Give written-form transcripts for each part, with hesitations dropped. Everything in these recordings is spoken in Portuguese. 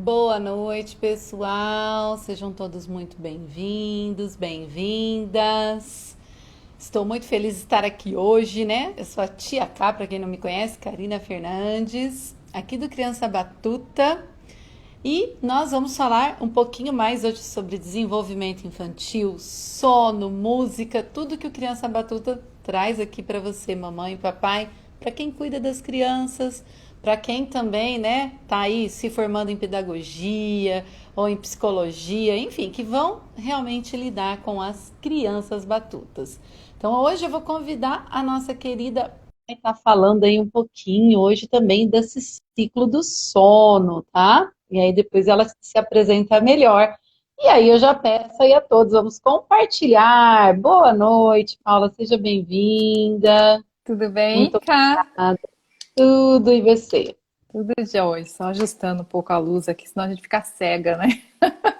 Boa noite, pessoal. Sejam todos muito bem-vindos, bem-vindas. Estou muito feliz de estar aqui hoje, né? Eu sou a Tia K, para quem não me conhece, Karina Fernandes, aqui do Criança Batuta. E nós vamos falar um pouquinho mais hoje sobre desenvolvimento infantil, sono, música, tudo que o Criança Batuta traz aqui para você, mamãe e papai, para quem cuida das crianças, para quem também, né, tá aí se formando em pedagogia ou em psicologia, enfim, que vão realmente lidar com as crianças batutas. Então hoje eu vou convidar a nossa querida estar falando aí um pouquinho hoje também desse ciclo do sono, tá? E aí depois ela se apresenta melhor. E aí eu já peço aí a todos, vamos compartilhar. Boa noite, Paula, seja bem-vinda. Tudo bem, Muito Cá? obrigada. Tudo e você? Tudo jóia. Só ajustando um pouco a luz aqui, senão a gente fica cega, né?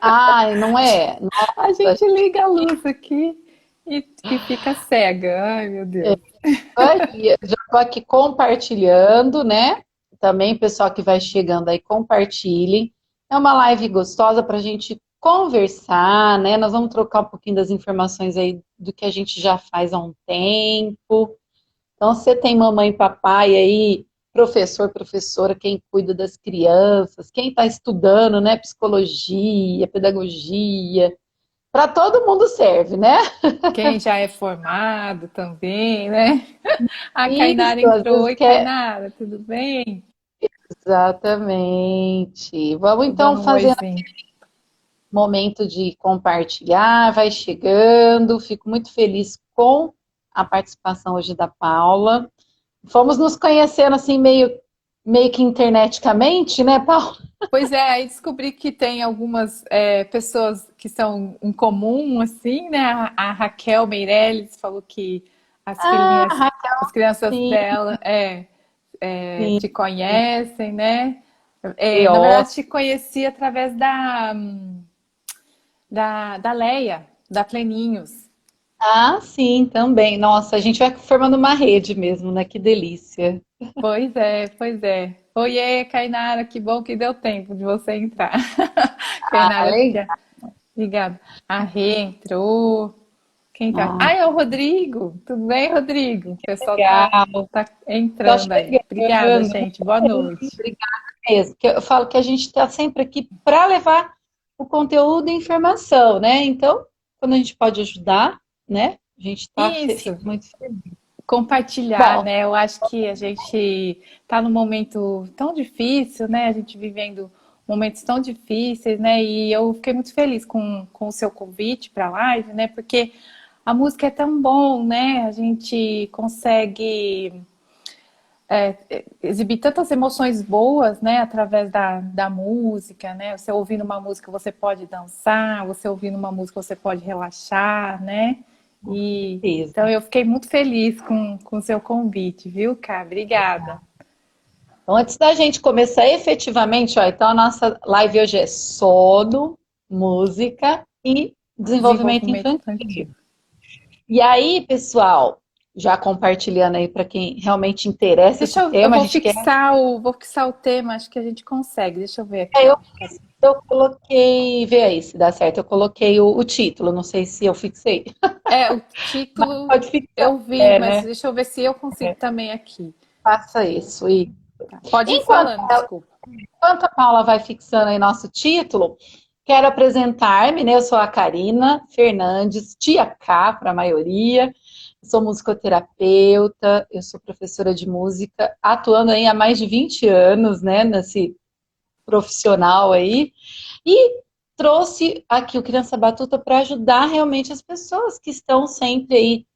Ai, não é? A Nossa, gente liga a luz aqui e fica cega. Ai, meu Deus. aí, eu já estou aqui compartilhando, né? Também, pessoal que vai chegando aí, compartilhem. É uma live gostosa para a gente conversar, né? Nós vamos trocar um pouquinho das informações aí do que a gente já faz há um tempo. Então, você tem mamãe e papai aí, professor, professora, quem cuida das crianças, quem está estudando, né? Psicologia, pedagogia. Para todo mundo serve, né? Quem já é formado também, né? A Isso, Kainara às entrou. vezes Oi, quer. Kainara, tudo bem? Exatamente. Vamos Tô então dando um fazer oizinho. momento de compartilhar, vai chegando. Fico muito feliz com a participação hoje da Paula. Fomos nos conhecendo assim meio que interneticamente, né, Paula? Pois é, aí descobri que tem algumas pessoas que são em comum, assim, né? A Raquel Meirelles falou que as Ah, filhinhas, Raquel, as crianças sim, dela sim, te conhecem, né? que Na verdade, ótimo. te conheci através da Leia, da Pleninhos. Ah, sim, também. Nossa, a gente vai formando uma rede mesmo, né? Que delícia. Pois é, pois é. Oiê, Kainara, que bom que deu tempo de você entrar. Ah, Kainara, legal. obrigada. A Rê entrou. Quem tá? Ah, Ah, é o Rodrigo. Tudo bem, Rodrigo? O pessoal legal. tá Tá entrando aí. Obrigada, chegando. gente. Boa noite. Obrigada mesmo. Que eu falo que a gente está sempre aqui para levar o conteúdo e informação, né? Então, quando a gente pode ajudar, né? A gente está Isso, fica muito feliz. compartilhar, Bom, né? Eu acho que a gente tá num momento tão difícil, né? A gente vivendo momentos tão difíceis, né? E eu fiquei muito feliz com o seu convite para a live, né? Porque a música é tão bom, né? A gente consegue exibir tantas emoções boas, né, através da música, né? Você ouvindo uma música você pode dançar, você ouvindo uma música você pode relaxar, né? E então beleza. eu fiquei muito feliz com o seu convite, viu, Cá? Obrigada. Então, antes da gente começar efetivamente, ó, então a nossa live hoje é sono, música e desenvolvimento Desenvolvimento infantil. infantil. E aí, pessoal, já compartilhando aí para quem realmente interessa esse Eu tema, a gente quer. vou fixar o tema, acho que a gente consegue. Deixa eu ver aqui, Eu ó. Eu coloquei, vê aí se dá certo. Eu coloquei o título, não sei se eu fixei. O Mas título pode fixar, eu vi, mas né? deixa eu ver se eu consigo É, também aqui. faça isso. E Tá. Pode ir enquanto, falando, desculpa. enquanto a Paula vai fixando aí nosso título, quero apresentar-me, né? Eu sou a Karina Fernandes, tia K para a maioria. Eu sou musicoterapeuta, eu sou professora de música, atuando aí há mais de 20 anos, né? Nesse profissional aí. E trouxe aqui o Criança Batuta para ajudar realmente as pessoas que estão sempre aí.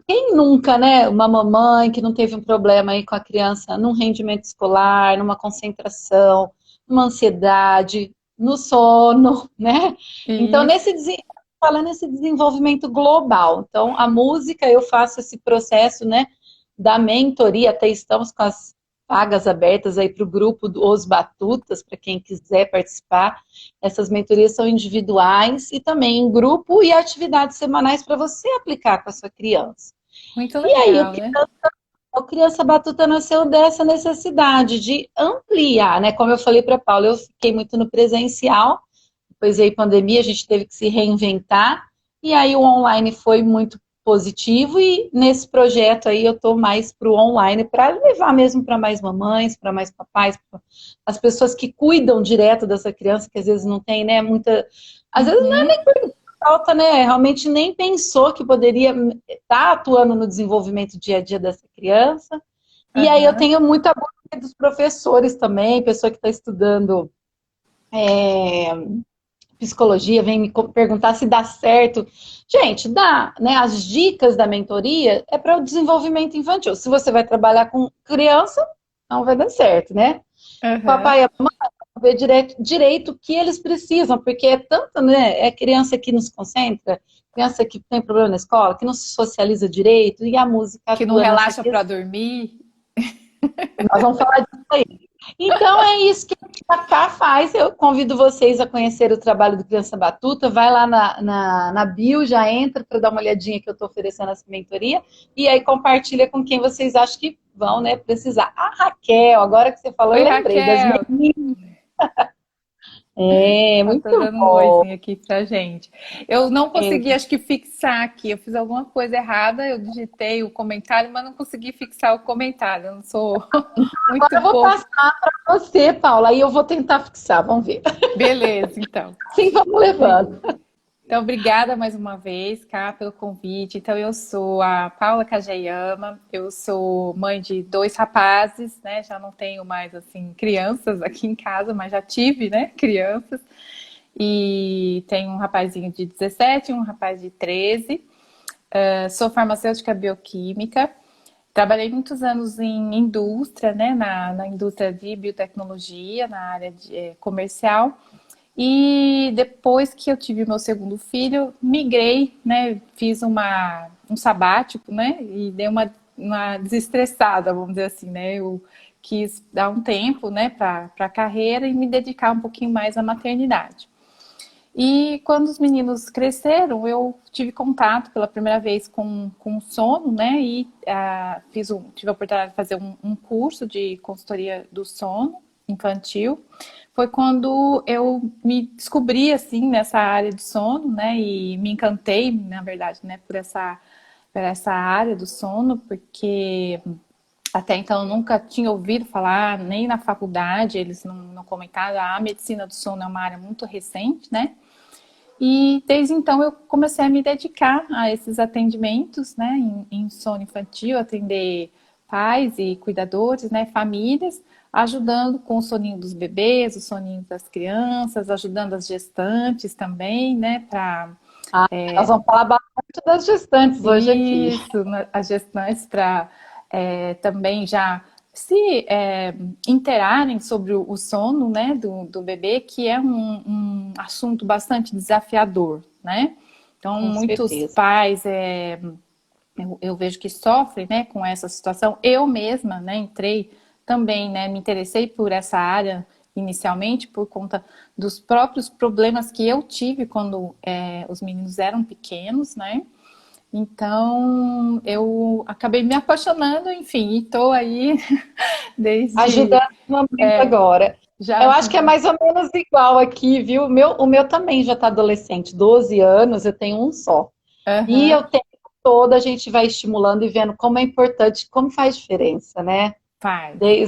Quem nunca, né? Uma mamãe que não teve um problema aí com a criança num rendimento escolar, numa concentração, numa ansiedade, no sono, né? Então, Isso. falando nesse desenvolvimento global. Então, a música, eu faço esse processo, né? Da mentoria, até estamos com as vagas abertas aí para o grupo dos Batutas, para quem quiser participar. Essas mentorias são individuais e também em grupo e atividades semanais para você aplicar com a sua criança. Muito E aí, o legal, né? O Criança Batuta nasceu dessa necessidade de ampliar, né? Como eu falei para a Paula, eu fiquei muito no presencial, depois veio pandemia, a gente teve que se reinventar, e aí o online foi muito positivo, e nesse projeto aí eu estou mais para o online, para levar mesmo para mais mamães, para mais papais, as pessoas que cuidam direto dessa criança, que às vezes não tem, né, muita... Às vezes não é Uhum, nem por falta, né? Realmente nem pensou que poderia estar atuando no desenvolvimento dia a dia dessa criança. E aí eu aham. tenho muita busca dos professores também, pessoa que está estudando psicologia, vem me perguntar se dá certo. Gente, dá, né? As dicas da mentoria é para o desenvolvimento infantil. Se você vai trabalhar com criança, não vai dar certo, né? Aham. Papai e a mamãe vão ver direito o que eles precisam, porque é tanto, né? É criança que não se concentra, criança que tem problema na escola, que não se socializa direito, e a música Que não atua nessa relaxa para questão. dormir. Nós vamos falar disso aí. Então é isso que a Cá faz. Eu convido vocês a conhecer o trabalho do Criança Batuta. Vai lá na bio, já entra para dar uma olhadinha que eu estou oferecendo essa mentoria. E aí compartilha com quem vocês acham que vão, né, precisar. A Raquel, agora que você falou, eu Oi, lembrei das Raquel. meninas. É, Ela tá muito dando um bom. oizinho aqui pra gente. Eu não É, consegui, acho que, fixar aqui. Eu fiz alguma coisa errada, eu digitei o comentário, mas não consegui fixar o comentário. Eu não sou agora muito eu vou boa. passar para você, Paula, aí eu vou tentar fixar, vamos ver. Beleza, então. Sim, vamos levando. Então, obrigada mais uma vez, Cá, pelo convite. Então, eu sou a Paula Kageyama, eu sou mãe de dois rapazes, né? Já não tenho mais, assim, crianças aqui em casa, mas já tive, né, crianças. E tenho um rapazinho de 17 e um rapaz de 13. Sou farmacêutica bioquímica. Trabalhei muitos anos em indústria, né, na indústria de biotecnologia, na área comercial. E depois que eu tive meu segundo filho, migrei, né? Fiz um sabático, né? E dei uma desestressada, vamos dizer assim, né? Eu quis dar um tempo, né, para a carreira e me dedicar um pouquinho mais à maternidade. E quando os meninos cresceram, eu tive contato pela primeira vez com o sono, né? E tive a oportunidade de fazer um curso de consultoria do sono infantil. Foi quando eu me descobri assim nessa área de sono, né? E me encantei, na verdade, né, por essa área do sono, porque até então eu nunca tinha ouvido falar, nem na faculdade, eles não comentaram. A medicina do sono é uma área muito recente, né? E desde então eu comecei a me dedicar a esses atendimentos, né, em sono infantil, atender pais e cuidadores, né, famílias, ajudando com o soninho dos bebês, o soninho das crianças, ajudando as gestantes também, né, para Ah, nós vamos falar bastante das gestantes hoje aqui. isso, as gestantes para também já se interarem sobre o sono, né, do bebê, que é um assunto bastante desafiador, né? Então, Com muitos certeza. pais eu vejo que sofrem, né, com essa situação. Eu mesma, né, entrei também, né, me interessei por essa área inicialmente por conta dos próprios problemas que eu tive quando os meninos eram pequenos, né? Então, eu acabei me apaixonando, enfim, e estou aí desde Ajudando no momento agora. já Eu acho que é ajudando. mais ou menos igual aqui, viu? O meu também já está adolescente, 12 anos, eu tenho um só. E eu Aham, tenho toda, a gente vai estimulando e vendo como é importante, como faz diferença, né? faz Eu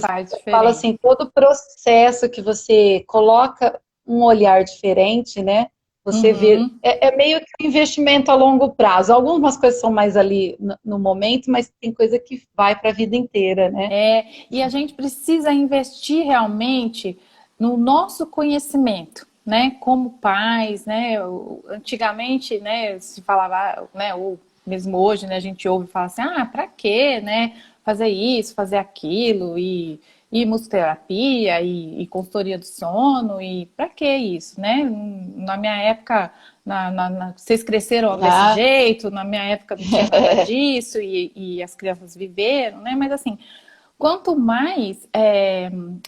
falo diferença. assim, todo processo que você coloca um olhar diferente, né? Você vê, Uhum. é meio que um investimento a longo prazo. Algumas coisas são mais ali no momento, mas tem coisa que vai para a vida inteira, né? E a gente precisa investir realmente no nosso conhecimento, né? Como pais, né? Antigamente, né, se falava, né, ou mesmo hoje, né, a gente ouve falar assim, ah, para quê, né? Fazer isso, fazer aquilo, e musicoterapia, e consultoria do sono, e para que isso, né? Na minha época, vocês cresceram desse Ah, jeito, na minha época não tinha nada disso, e as crianças viveram, né? Mas assim, quanto mais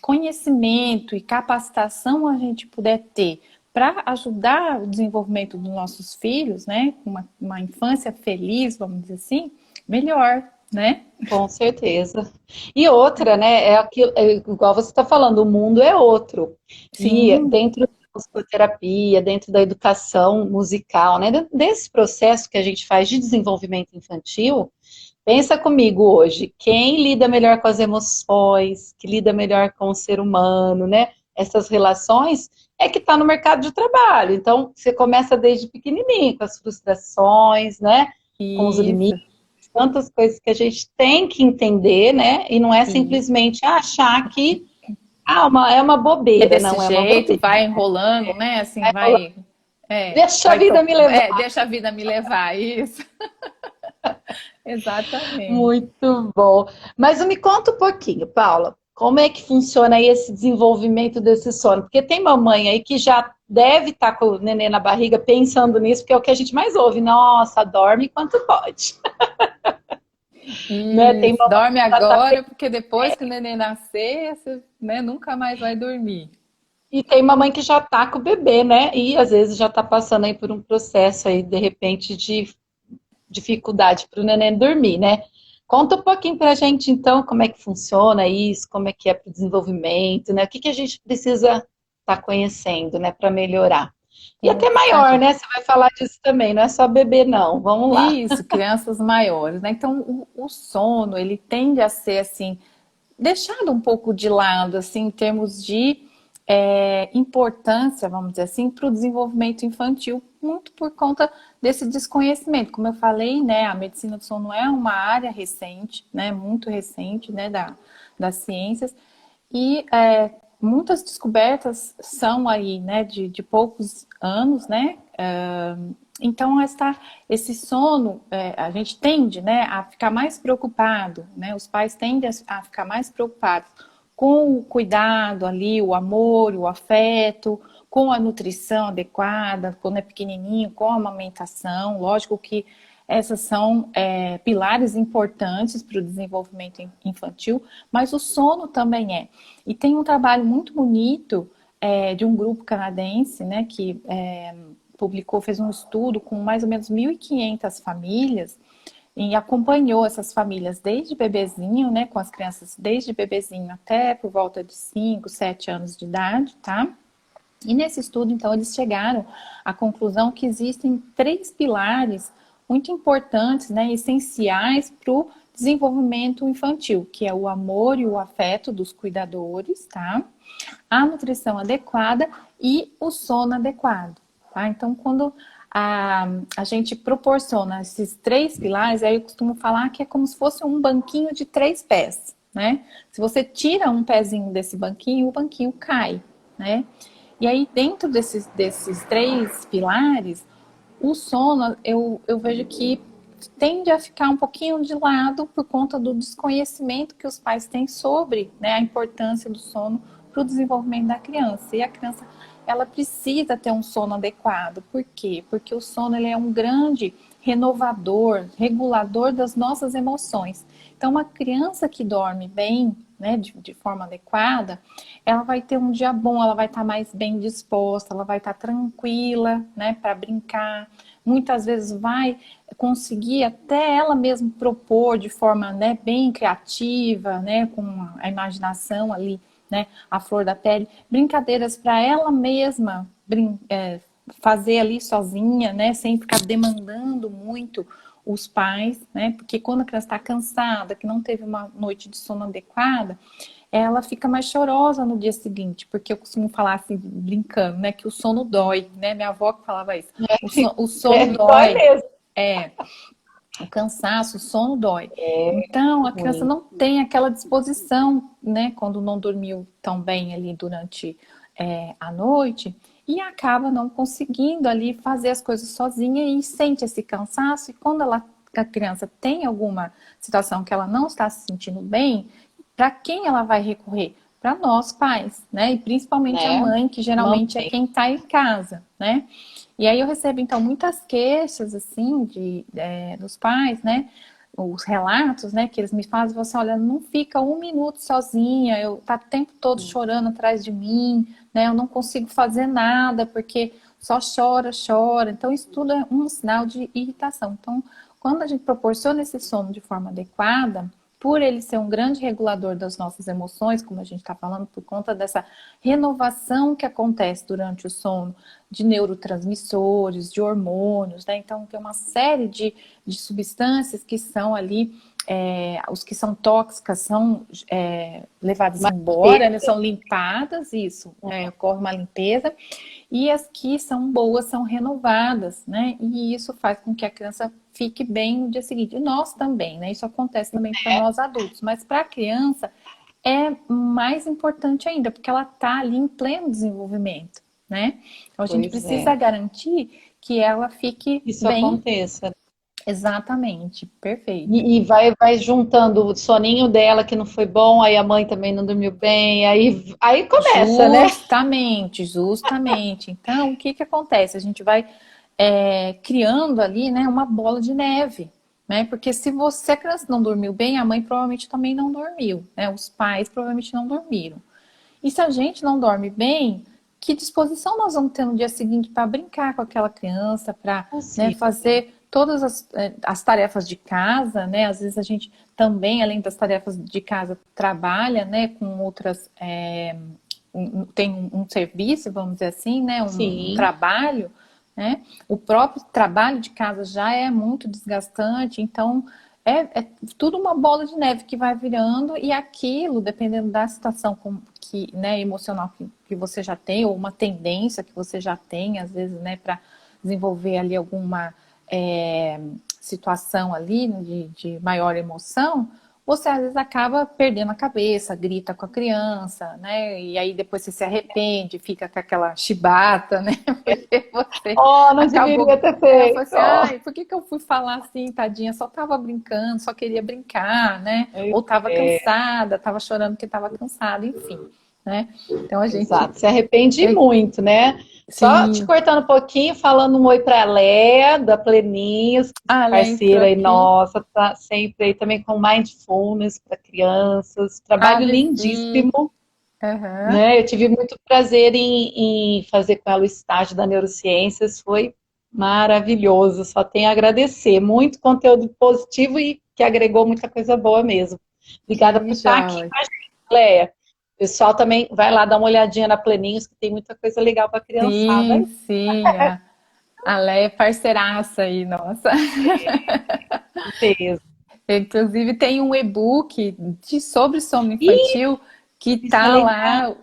conhecimento e capacitação a gente puder ter para ajudar o desenvolvimento dos nossos filhos, né, uma infância feliz, vamos dizer assim, melhor, né? Com certeza. E outra, né? É aquilo, igual você está falando, o mundo é outro. E Sim, dentro da musicoterapia, dentro da educação musical, né? Dentro desse processo que a gente faz de desenvolvimento infantil, pensa comigo hoje, quem lida melhor com as emoções, que lida melhor com o ser humano, né? Essas relações é que está no mercado de trabalho. Então, você começa desde pequenininho, com as frustrações, né? Com os isso, limites, tantas coisas que a gente tem que entender, né? E não é isso. simplesmente achar que é uma É bobeira, desse não é uma jeito, bobeira. vai enrolando, né? Assim, vai, Deixa a vai vida me tocando. levar. É, deixa a vida me levar, isso. Exatamente. Muito bom. Mas me conta um pouquinho, Paula, como é que funciona aí esse desenvolvimento desse sono? Porque tem mamãe aí que já deve estar com o neném na barriga pensando nisso, porque é o que a gente mais ouve. Nossa, dorme enquanto pode. Né? Tem Isso. mamãe Dorme que já está. agora, porque depois que o neném nascer, você, né, nunca mais vai dormir. E tem mamãe que já tá com o bebê, né? E às vezes já tá passando aí por um processo aí, de repente, de dificuldade para o neném dormir, né? Conta um pouquinho pra gente, então, como é que funciona isso, como é que é para o desenvolvimento, né? O que que a gente precisa estar conhecendo, né, para melhorar. E até Isso, a maior, né? Você vai falar disso também, não é só bebê, não. Vamos lá. Isso, crianças maiores, né? Então, o sono, ele tende a ser, assim, deixado um pouco de lado, assim, em termos de importância, vamos dizer assim, para o desenvolvimento infantil, muito por conta desse desconhecimento. Como eu falei, né, a medicina do sono é uma área recente, né, muito recente, né, das ciências, e muitas descobertas são aí, né, de poucos anos, né, então, esse sono, a gente tende, né, a ficar mais preocupado, né, os pais tendem a ficar mais preocupados com o cuidado ali, o amor, o afeto, com a nutrição adequada, quando é pequenininho, com a amamentação. Lógico que essas são pilares importantes para o desenvolvimento infantil, mas o sono também é. E tem um trabalho muito bonito de um grupo canadense, né, que publicou, fez um estudo com mais ou menos 1.500 famílias e acompanhou essas famílias desde bebezinho, né, com as crianças desde bebezinho até por volta de 5, 7 anos de idade, tá? E nesse estudo, então, eles chegaram à conclusão que existem três pilares muito importantes, né, essenciais para o desenvolvimento infantil, que é o amor e o afeto dos cuidadores, tá? A nutrição adequada e o sono adequado. Tá? Então, quando a gente proporciona esses três pilares, aí eu costumo falar que é como se fosse um banquinho de três pés, né? Se você tira um pezinho desse banquinho, o banquinho cai, né? E aí, dentro desses três pilares, o sono, eu vejo que tende a ficar um pouquinho de lado por conta do desconhecimento que os pais têm sobre, né, a importância do sono para o desenvolvimento da criança. E a criança, ela precisa ter um sono adequado. Por quê? Porque o sono ele é um grande renovador, regulador das nossas emoções. Então, uma criança que dorme bem, né, de forma adequada, ela vai ter um dia bom, ela vai estar mais bem disposta, ela vai estar tranquila, né, para brincar. Muitas vezes vai conseguir até ela mesma propor de forma, né, bem criativa, né, com a imaginação ali, né, a flor da pele, brincadeiras para ela mesma fazer ali sozinha, né, sem ficar demandando muito os pais, né, porque quando a criança está cansada, que não teve uma noite de sono adequada, ela fica mais chorosa no dia seguinte, porque eu costumo falar assim, brincando, né, que o sono dói, né, minha avó que falava isso, o sono Dói dói, mesmo. é, o cansaço, o sono dói. Então, a criança Ruim. não tem aquela disposição, né, quando não dormiu tão bem ali durante a noite, e acaba não conseguindo ali fazer as coisas sozinha e sente esse cansaço, e quando a criança tem alguma situação que ela não está se sentindo bem, para quem ela vai recorrer? Para nós pais, né? E principalmente a Né? mãe, que geralmente é Mamãe. quem está em casa, né? E aí eu recebo, então, muitas queixas, assim, dos pais, né? Os relatos, né, que eles me fazem, você olha, não fica um minuto sozinha, eu tá o tempo todo chorando atrás de mim, né? Eu não consigo fazer nada porque só chora, chora. Então isso tudo é um sinal de irritação. Então, quando a gente proporciona esse sono de forma adequada, por ele ser um grande regulador das nossas emoções, como a gente está falando, por conta dessa renovação que acontece durante o sono, de neurotransmissores, de hormônios, né? Então tem uma série de substâncias que são ali, os que são tóxicas são levadas embora, né? São limpadas, isso, ocorre uma limpeza, e as que são boas são renovadas, né? E isso faz com que a criança fique bem no dia seguinte. E nós também, né? Isso acontece também para nós adultos, mas para a criança é mais importante ainda, porque ela está ali em pleno desenvolvimento, né? Então a gente precisa garantir que ela fique isso bem. aconteça. Exatamente, perfeito. E vai juntando o soninho dela que não foi bom, aí a mãe também não dormiu bem, aí começa, né? Justamente. Então, o que acontece? A gente vai criando ali, né, uma bola de neve, né? Porque se a criança não dormiu bem, a mãe provavelmente também não dormiu, né? Os pais provavelmente não dormiram. E se a gente não dorme bem, que disposição nós vamos ter no dia seguinte para brincar com aquela criança, para, né, fazer todas as tarefas de casa, né? Às vezes a gente também, além das tarefas de casa, trabalha, né, com outras, tem um serviço, vamos dizer assim, né, um trabalho, né? O próprio trabalho de casa já é muito desgastante, então é tudo uma bola de neve que vai virando, e aquilo, dependendo da situação né, emocional que você já tem, ou uma tendência que você já tem, às vezes, né, para desenvolver ali alguma situação ali de maior emoção, você às vezes acaba perdendo a cabeça, grita com a criança, né? E aí depois você se arrepende, fica com aquela chibata, né? Porque você não deveria ter feito. Assim, ai, por que eu fui falar assim, tadinha? Só tava brincando, só queria brincar, né? Ou tava cansada, tava chorando porque tava cansada, enfim, né? Então a gente... Exato, se arrepende muito, né? Só te cortando um pouquinho, falando um oi para a Léa, da Pleninhos, parceira aí nossa, tá sempre aí também com Mindfulness para crianças, trabalho lindíssimo, né? Eu tive muito prazer em fazer com ela o estágio da Neurociências, foi maravilhoso, só tenho a agradecer, muito conteúdo positivo e que agregou muita coisa boa mesmo. Obrigada por estar aqui com a gente, Léa. O pessoal também vai lá dar uma olhadinha na Pleninhos, que tem muita coisa legal para criançada. Sim, a Léia é parceiraça aí, nossa. Inclusive tem um e-book sobre sono infantil que tá lá,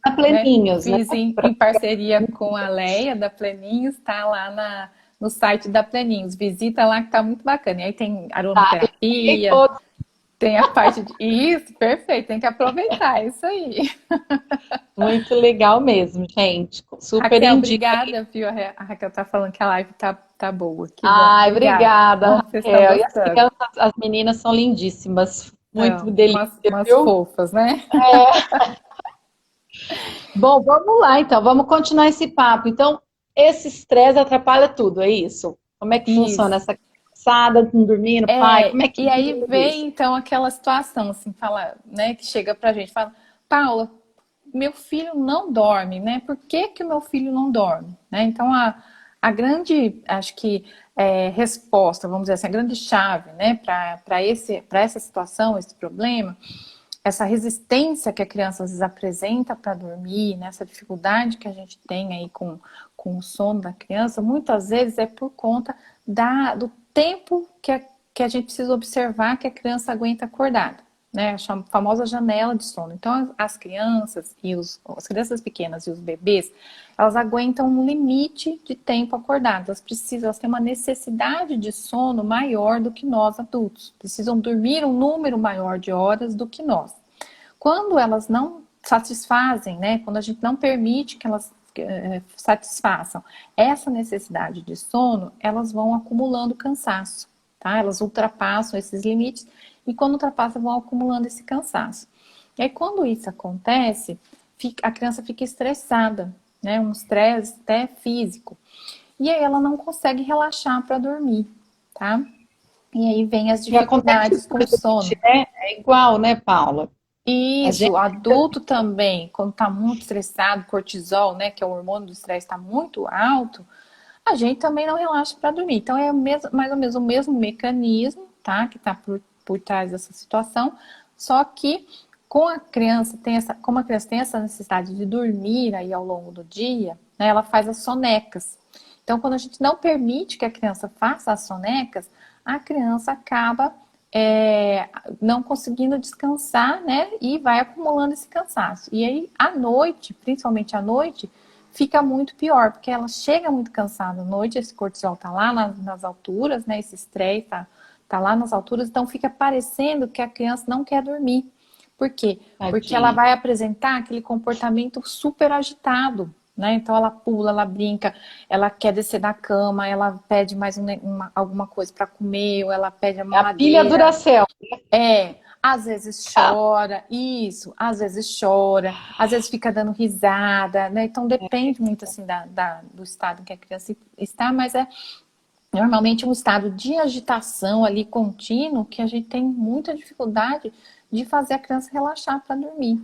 na Pleninhos, né? Fiz em parceria com a Léia da Pleninhos, tá lá no site da Pleninhos. Visita lá que tá muito bacana. E aí tem aromaterapia, tem a parte de... Isso, perfeito, tem que aproveitar, isso aí. Muito legal mesmo, gente. Super Raquel, indico. Obrigada, viu? A Raquel tá falando que a live tá boa. Que Ai, obrigada, Raquel. E as meninas são lindíssimas. Muito então, delícia, umas viu? fofas, né? Bom, vamos lá, então. Vamos continuar esse papo. Então, esse estresse atrapalha tudo, é isso? Como é que funciona essa cansada, não dormindo, pai? Como é que e aí vem, então, aquela situação, assim, fala, né, que chega pra gente, fala, Paula, meu filho não dorme, né? Por que o meu filho não dorme? Né? Então, a grande, acho que, resposta, vamos dizer assim, a grande chave, né, para essa situação, esse problema, essa resistência que a criança às vezes apresenta para dormir, né, essa dificuldade que a gente tem aí com o sono da criança, muitas vezes é por conta do tempo que a gente precisa observar que a criança aguenta acordada, né, a famosa janela de sono. Então, as crianças as crianças pequenas e os bebês, elas aguentam um limite de tempo acordado. Elas têm uma necessidade de sono maior do que nós adultos. Precisam dormir um número maior de horas do que nós. Quando elas não satisfazem, né, quando a gente não permite que elas satisfaçam essa necessidade de sono, elas vão acumulando cansaço, tá? Elas ultrapassam esses limites e quando ultrapassam vão acumulando esse cansaço. E aí quando isso acontece, a criança fica estressada, né? Um estresse até físico. E aí ela não consegue relaxar para dormir, tá? E aí vem as dificuldades com o sono. Né? É igual, né, Paula? Isso, adulto também, quando tá muito estressado, cortisol, né, que é o hormônio do estresse, tá muito alto, a gente também não relaxa para dormir. Então, é mais ou menos o mesmo mecanismo, tá? Que está por trás dessa situação, só que com a criança como a criança tem essa necessidade de dormir aí ao longo do dia, né, ela faz as sonecas. Então, quando a gente não permite que a criança faça as sonecas, a criança acaba não conseguindo descansar, né? E vai acumulando esse cansaço. E aí, à noite, principalmente à noite, fica muito pior, porque ela chega muito cansada à noite, esse cortisol tá lá nas alturas, né? Esse estresse tá lá nas alturas, então fica parecendo que a criança não quer dormir. Por quê? Porque ela Tadinha. vai apresentar aquele comportamento super agitado, né? Então ela pula, ela brinca, ela quer descer da cama, ela pede mais alguma coisa para comer, ou ela pede a É a pilha mamadeira. Duracell. Às vezes chora, isso, às vezes chora, às vezes fica dando risada, né? Então depende muito assim do estado em que a criança está, mas é normalmente um estado de agitação ali contínuo que a gente tem muita dificuldade de fazer a criança relaxar para dormir.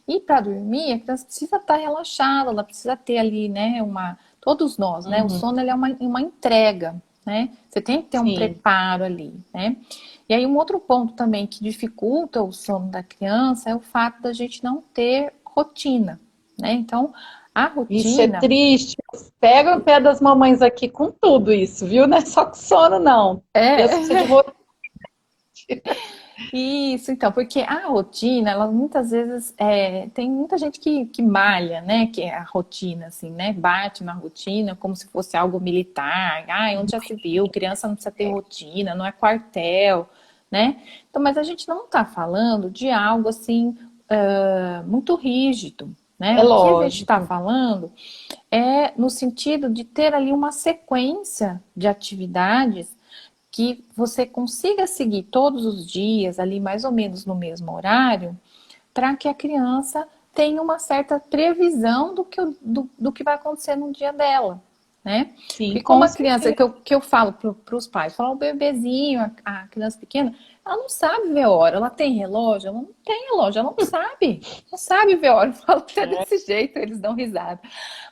E para dormir, a criança precisa estar relaxada, ela precisa ter ali, né, todos nós, né? O Uhum. sono ele é uma entrega, né? Você tem que ter um Sim. preparo ali, né? E aí um outro ponto também que dificulta o sono da criança é o fato da gente não ter rotina, né? Então, a Isso é rotina triste. Pega o pé das mamães aqui com tudo isso, viu? Não é só com sono, não. Criança precisa de é rotina. Isso, então, porque a rotina, ela muitas vezes tem muita gente que malha, né? Que é a rotina, assim, né? Bate na rotina como se fosse algo militar. Ah, onde já se viu? Criança não precisa ter rotina, não é quartel, né? Então, mas a gente não está falando de algo assim muito rígido, né? É O que a gente está lógico. falando é no sentido de ter ali uma sequência de atividades que você consiga seguir todos os dias, ali mais ou menos no mesmo horário, para que a criança tenha uma certa previsão do que vai acontecer no dia dela, né? Sim, Porque como com a criança, certeza. que eu falo para os pais, falar o bebezinho, a criança pequena, ela não sabe ver a hora, ela tem relógio, ela não tem relógio, ela não sabe ver a hora, eu falo até desse jeito, eles dão risada.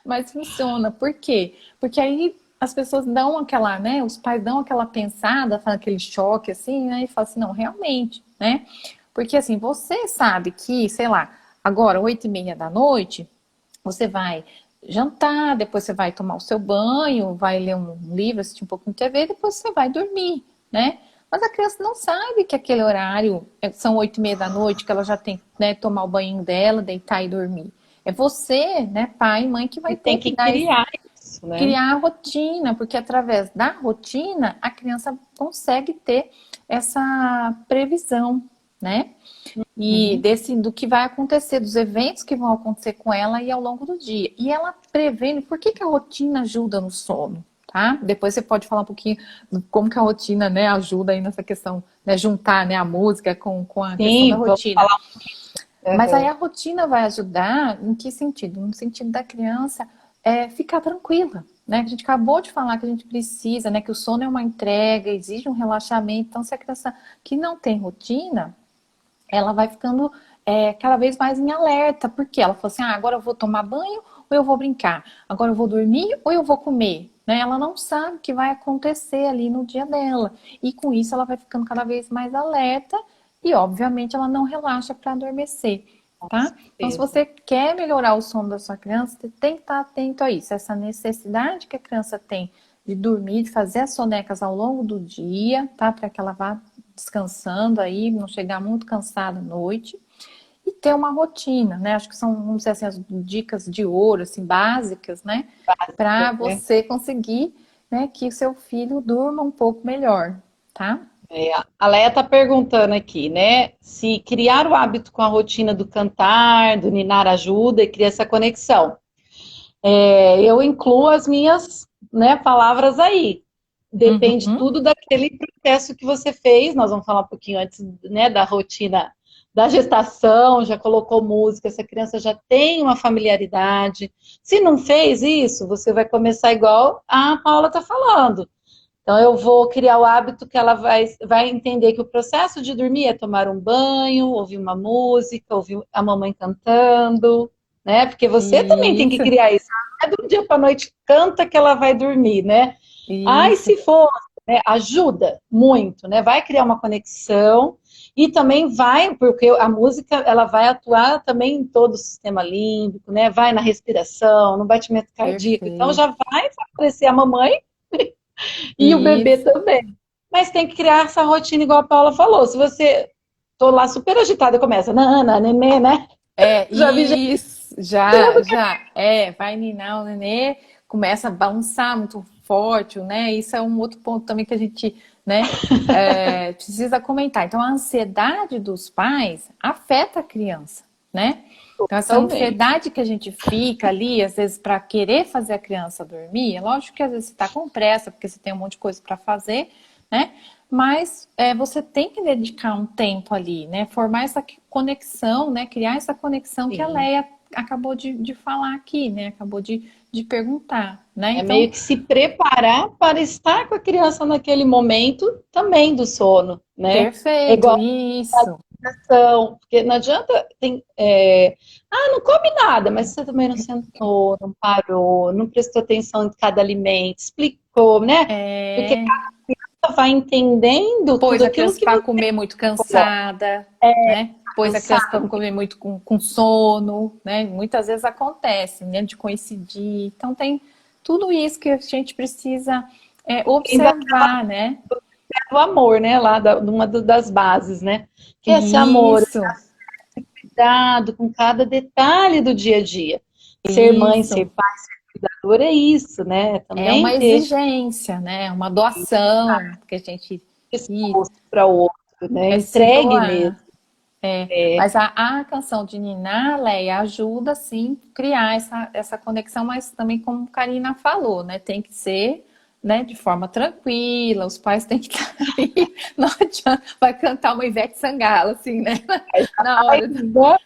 Mas funciona, por quê? Porque aí as pessoas dão aquela, né? Os pais dão aquela pensada, fazem aquele choque assim, né? E falam assim, não, realmente, né? Porque assim, você sabe que, sei lá, agora, 8h30 da noite, você vai jantar, depois você vai tomar o seu banho, vai ler um livro, assistir um pouquinho de TV, depois você vai dormir, né? Mas a criança não sabe que aquele horário são 8h30 da noite, que ela já tem que, né, tomar o banho dela, deitar e dormir. É você, né, pai e mãe, que vai E tem ter que que dar criar isso, né? criar a rotina, porque através da rotina a criança consegue ter essa previsão, né? E Uhum. do que vai acontecer, dos eventos que vão acontecer com ela e ao longo do dia. E ela prevendo, por que a rotina ajuda no sono? Tá? Depois você pode falar um pouquinho como que a rotina, né, ajuda aí nessa questão, né, juntar, né, a música com a questão da Sim, vamos rotina. falar. Mas aí Uhum. a rotina vai ajudar em que sentido? No sentido da criança ficar tranquila, né? A gente acabou de falar que a gente precisa, né? Que o sono é uma entrega, exige um relaxamento. Então, se a criança que não tem rotina, ela vai ficando cada vez mais em alerta, porque ela fala assim, agora eu vou tomar banho ou eu vou brincar? Agora eu vou dormir ou eu vou comer? Né? Ela não sabe o que vai acontecer ali no dia dela. E com isso ela vai ficando cada vez mais alerta e, obviamente, ela não relaxa para adormecer. Com Tá? Então, se certeza. você quer melhorar o sono da sua criança, você tem que estar atento a isso. Essa necessidade que a criança tem de dormir, de fazer as sonecas ao longo do dia, tá? Para que ela vá descansando aí, não chegar muito cansada à noite. E ter uma rotina, né? Acho que são, vamos dizer assim, as dicas de ouro, assim, básicas, né? Para Né? você conseguir, né, que o seu filho durma um pouco melhor, tá? A Leia está perguntando aqui, né? Se criar o hábito com a rotina do cantar, do ninar ajuda e cria essa conexão. Eu incluo as minhas, né, palavras aí. Depende Uhum. tudo daquele processo que você fez. Nós vamos falar um pouquinho antes, né, da rotina da gestação, já colocou música, essa criança já tem uma familiaridade. Se não fez isso, você vai começar igual a Paula está falando. Então, eu vou criar o hábito que ela vai entender que o processo de dormir é tomar um banho, ouvir uma música, ouvir a mamãe cantando, né? Porque você também tem que Isso, criar isso. Não é do dia para noite, canta que ela vai dormir, né? Ai, isso, se for, né? Ajuda muito, né? Vai criar uma conexão e também vai, porque a música ela vai atuar também em todo o sistema límbico, né? Vai na respiração, no batimento cardíaco, então já perfeito. vai favorecer a mamãe e o bebê Isso. também. Mas tem que criar essa rotina, igual a Paula falou. Se você tô lá super agitada, começa, nana, nenê, né? É, Já vi gente isso, já, vai ninar o nenê, começa a balançar muito forte, né? Isso é um outro ponto também que a gente, né, precisa comentar. Então, a ansiedade dos pais afeta a criança, né? Então, essa também. ansiedade que a gente fica ali, às vezes, para querer fazer a criança dormir, é lógico que às vezes você está com pressa, porque você tem um monte de coisa para fazer, né? Mas você tem que dedicar um tempo ali, né? Formar essa conexão, né? Criar essa conexão que a Sim. Leia acabou de falar aqui, né? Acabou de perguntar, né? É Então, meio que se preparar para estar com a criança naquele momento também do sono, né? É perfeito, igual a isso. alimentação, porque não adianta, não come nada, mas você também não sentou, não parou, não prestou atenção em cada alimento, explicou, né? Porque É, ela vai entendendo pôs tudo a aquilo criança que para você comer muito coloca. cansada, né? Pôs a criança para Cansado, comer muito com sono, né? Muitas vezes acontece, né? De coincidir. Então, tem tudo isso que a gente precisa ainda observar, né? do amor, né? Lá uma das bases, né? Que é esse amor, Isso, cuidado com cada detalhe do dia a dia. Ser mãe, ser isso. pai, cuidador é isso, né? É Também uma ter exigência, né? Uma doação que a gente disposto para o outro, né? se Entregue mesmo. doar. Mas a canção de Niná, Leia, ajuda sim criar essa conexão, mas também como Karina falou, né? Tem que ser, né, de forma tranquila, os pais têm que estar ali, não adianta, vai cantar uma Ivete Sangalo, assim, né? Na hora da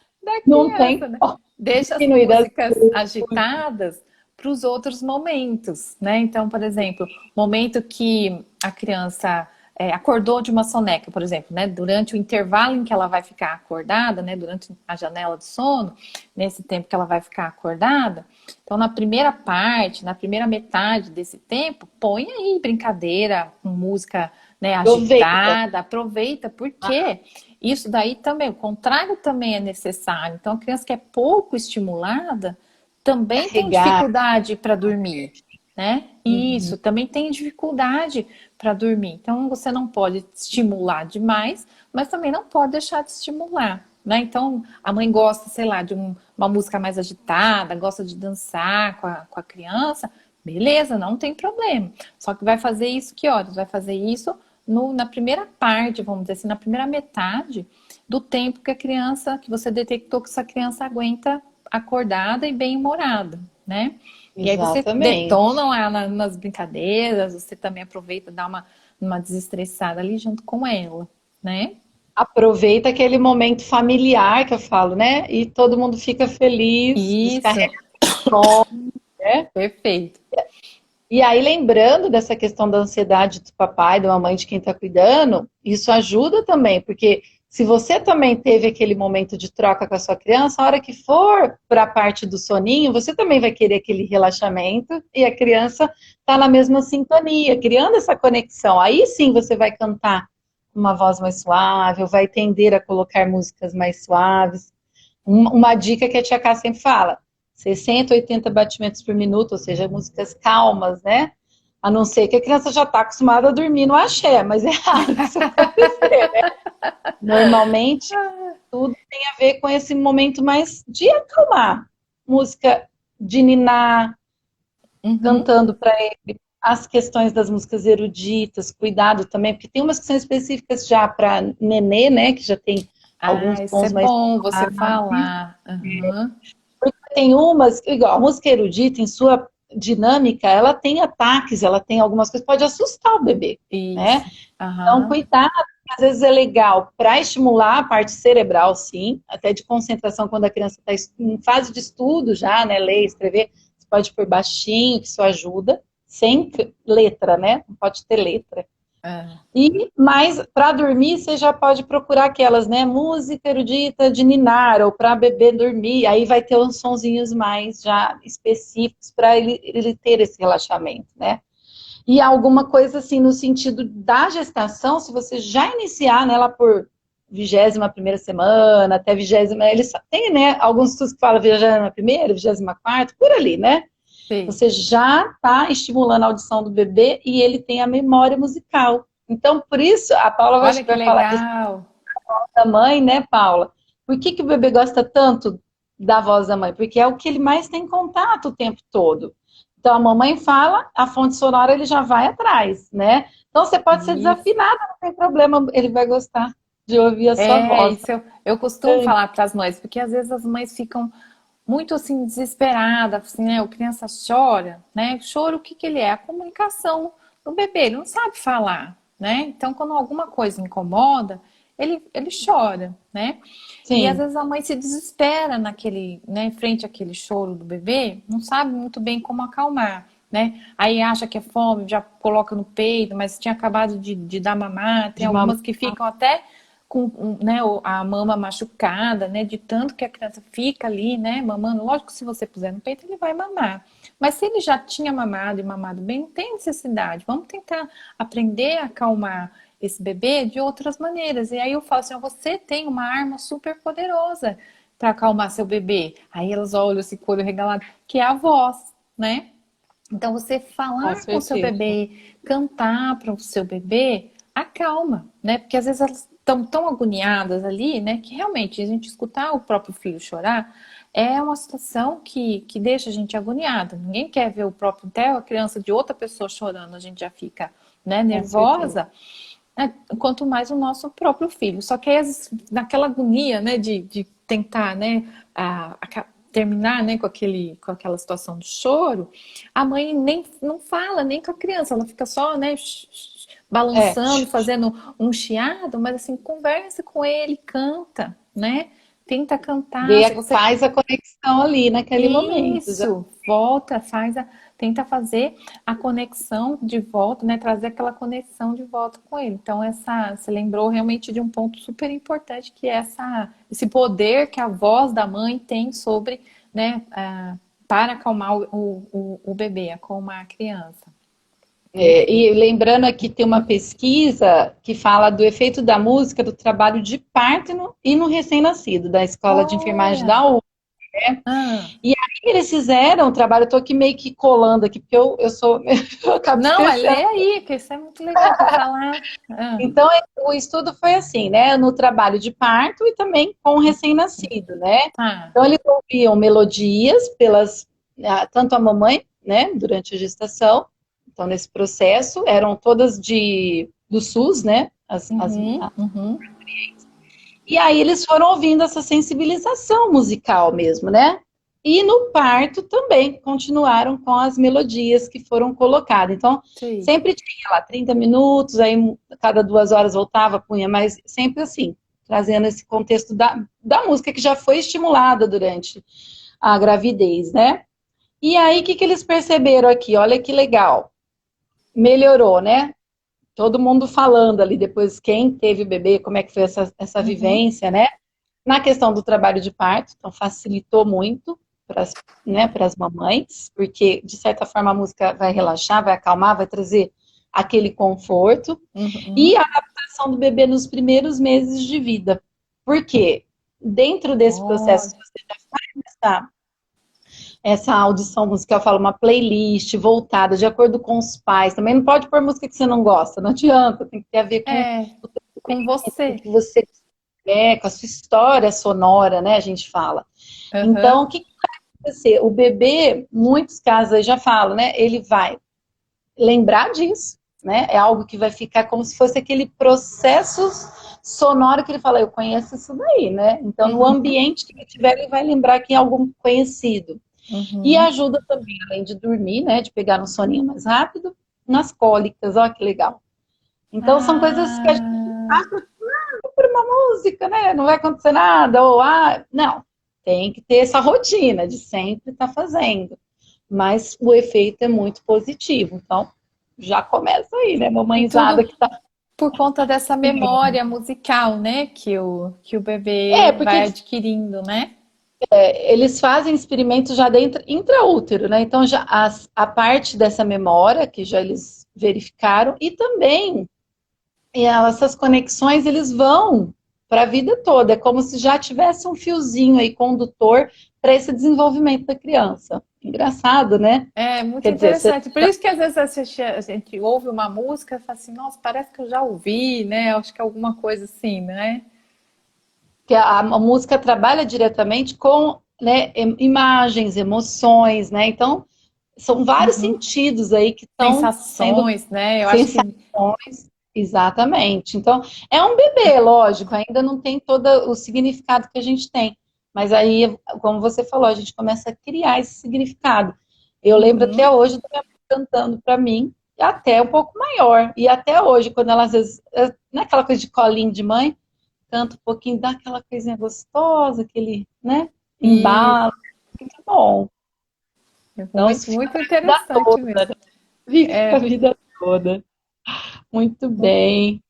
Não criança, tem né? Deixa as continuidade. músicas agitadas para os outros momentos, né? Então, por exemplo, momento que a criança acordou de uma soneca, por exemplo, né? Durante o intervalo em que ela vai ficar acordada, né? Durante a janela de sono, nesse tempo que ela vai ficar acordada. Então, na primeira parte, na primeira metade desse tempo, põe aí brincadeira com música, né, Aproveita. agitada, aproveita, porque isso daí também, o contrário também é necessário. Então, a criança que é pouco estimulada também tem Carregar. dificuldade para dormir, né? Uhum. Isso, também tem dificuldade para dormir. Então, você não pode estimular demais, mas também não pode deixar de estimular, né? Então, a mãe gosta, sei lá, de uma música mais agitada, gosta de dançar com a criança, beleza, não tem problema. Só que vai fazer isso que horas? Vai fazer isso na primeira parte, vamos dizer assim, na primeira metade do tempo que a criança, que você detectou que essa criança aguenta acordada e bem-humorada, né? E aí você Exatamente. detona lá nas brincadeiras, você também aproveita, dá uma desestressada ali junto com ela, né? Aproveita aquele momento familiar que eu falo, né? E todo mundo fica feliz, descarrega Isso, o som, né? perfeito. E aí, lembrando dessa questão da ansiedade do papai, da mamãe, de quem está cuidando, isso ajuda também, porque se você também teve aquele momento de troca com a sua criança, a hora que for para a parte do soninho, você também vai querer aquele relaxamento e a criança está na mesma sintonia, criando essa conexão. Aí sim você vai cantar uma voz mais suave, ou vai tender a colocar músicas mais suaves. Uma dica que a tia Cá sempre fala: 60, 80 batimentos por minuto, ou seja, músicas calmas, né? A não ser que a criança já está acostumada a dormir no axé, mas é raro isso acontecer, né? Normalmente, tudo tem a ver com esse momento mais de acalmar. Música de ninar, Uhum. cantando para ele. As questões das músicas eruditas, cuidado também, porque tem umas que são específicas já para nenê, né? Que já tem alguns Ah, isso é tons mais bom você suaves. falar. Uhum. Tem umas, igual a música erudita, em sua dinâmica, ela tem ataques, ela tem algumas coisas que pode assustar o bebê, né? Isso. Então, Aham. cuidado, às vezes é legal para estimular a parte cerebral, sim, até de concentração quando a criança está em fase de estudo já, né? Ler, escrever, você pode pôr baixinho, que isso ajuda, sem letra, né? Não pode ter letra. Ah, Mas para dormir, você já pode procurar aquelas, né? Música erudita de ninar, ou para bebê dormir. Aí vai ter uns sonzinhos mais já específicos para ele ter esse relaxamento, né? E alguma coisa assim no sentido da gestação, se você já iniciar nela por 21ª semana, até 20ª, eles tem, né? Alguns estudos que falam 21ª, 24ª, por ali, né? sim. Você já está estimulando a audição do bebê e ele tem a memória musical. Então, por isso, a Paula Olha acho que que vai falar isso legal. da mãe, né, Paula? Por que o bebê gosta tanto da voz da mãe? Porque é o que ele mais tem contato o tempo todo. Então, a mamãe fala, a fonte sonora ele já vai atrás, né? Então, você pode ser Isso. desafinada, não tem problema, ele vai gostar de ouvir a sua É, voz. isso eu costumo falar para as mães, porque às vezes as mães ficam muito assim desesperadas, assim, né? O criança chora, né? O choro, o que que ele é? A comunicação do bebê, ele não sabe falar, né? Então, quando alguma coisa incomoda, ele chora, né? E às Sim, vezes a mãe se desespera naquele, né, frente àquele choro do bebê, não sabe muito bem como acalmar, né? Aí acha que é fome, já coloca no peito, mas tinha acabado de dar mamar. Tem de mamãe. algumas que ficam até com, né, a mama machucada, né, de tanto que a criança fica ali, né, mamando. Lógico que se você puser no peito, ele vai mamar. Mas se ele já tinha mamado e mamado bem, não tem necessidade. Vamos tentar aprender a acalmar esse bebê de outras maneiras. E aí eu falo assim, ó, você tem uma arma super poderosa para acalmar seu bebê. Aí elas olham esse couro regalado, que é a voz, né? Então você Com falar com o seu certeza. bebê, cantar para o seu bebê, acalma, né? Porque às vezes elas estão tão agoniadas ali, né? Que realmente a gente escutar o próprio filho chorar é uma situação que deixa a gente agoniada. Ninguém quer ver o próprio, até a criança de outra pessoa chorando, a gente já fica, né, Com certeza. nervosa, né? Quanto mais o nosso próprio filho. Só que aí, naquela agonia, né, de tentar, né, terminar, né, com aquela situação de choro, a mãe nem não fala nem com a criança, ela fica só, né, É. balançando, fazendo um chiado, mas assim, conversa com ele, canta, né? Tenta cantar. Se você Faz a conexão ali naquele momento. Já. isso, volta, tenta fazer a conexão de volta, né? Trazer aquela conexão de volta com ele. Então, você lembrou realmente de um ponto super importante, que é esse poder que a voz da mãe tem sobre, né, para acalmar o bebê, acalmar a criança. E Perfeito. lembrando aqui, tem uma pesquisa que fala do efeito da música do trabalho de parto e no recém-nascido, da Escola de Enfermagem Olha, da UF. ah, E aí eles fizeram um trabalho, eu estou aqui meio que colando aqui, porque eu sou, eu acabo não, mas esquecendo. lê aí, que isso é muito legal para falar. Ah, Então, o estudo foi assim, né, no trabalho de parto e também com o recém-nascido, né? tá. Então, eles ouviam melodias tanto a mamãe, né, durante a gestação, então, nesse processo, eram todas do SUS, né, Uhum, uhum. e aí eles foram ouvindo essa sensibilização musical mesmo, né? E no parto também continuaram com as melodias que foram colocadas. Então, Sei. sempre tinha lá 30 minutos, aí cada 2 horas voltava, punha, mas sempre assim, trazendo esse contexto da música que já foi estimulada durante a gravidez, né? E aí, o que eles perceberam aqui? Olha que legal. Melhorou, né? Todo mundo falando ali depois quem teve bebê, como é que foi essa Uhum. vivência, né? Na questão do trabalho de parto, então facilitou muito para as, né, para as mamães, porque de certa forma a música vai relaxar, vai acalmar, vai trazer aquele conforto. E Uhum. a adaptação do bebê nos primeiros meses de vida. Por quê? Dentro desse processo, se Olha, você já faz essa audição musical, fala uma playlist voltada de acordo com os pais. Também não pode pôr música que você não gosta, não adianta, tem que ter a ver com é, com você. o que você com a sua história sonora, né? A gente fala. Então, Aham. o que vai acontecer? O bebê, muitos casos eu já falo, né? Ele vai lembrar disso, né? É algo que vai ficar como se fosse aquele processo sonoro que ele fala, eu conheço isso daí, né? Então, no Uhum. ambiente que ele tiver, ele vai lembrar que é algo conhecido. E Uhum. ajuda também, além de dormir, né? De pegar um soninho mais rápido, nas cólicas, ó, que legal. Então, são coisas que a gente Ah, acha por uma música, né? Não vai acontecer nada, ou não. Tem que ter essa rotina de sempre estar fazendo. Mas o efeito é muito positivo. Então, já começa aí, né? E Mamãezada tudo que tá. por conta dessa memória musical, né, que o É, bebê porque vai adquirindo, né? eles fazem experimentos já dentro intraútero, né? Então já a parte dessa memória que já eles verificaram e também essas conexões eles vão para a vida toda. É como se já tivesse um fiozinho aí condutor para esse desenvolvimento da criança. Engraçado, né? É muito Quer dizer, você, interessante. Por isso que às vezes a gente ouve uma música e fala assim, nossa, parece que eu já ouvi, né? Acho que é alguma coisa assim, né? que a música trabalha diretamente com, né, imagens, emoções, né? Então são vários Uhum. sentidos aí que estão sendo Sensações, né? Eu acho que sensações, exatamente. Então, é um bebê, lógico, ainda não tem todo o significado que a gente tem. Mas aí, como você falou, a gente começa a criar esse significado. Eu lembro até uhum. hoje da minha mãe cantando para mim, até um pouco maior. E até hoje, quando ela às vezes, não é aquela coisa de colinho de mãe, canta um pouquinho, dá aquela coisinha gostosa, aquele, né, E embalo, muito bom. é Então, muito, isso fica muito a vida interessante toda, mesmo. né? Fica a É, vida toda. Muito bem.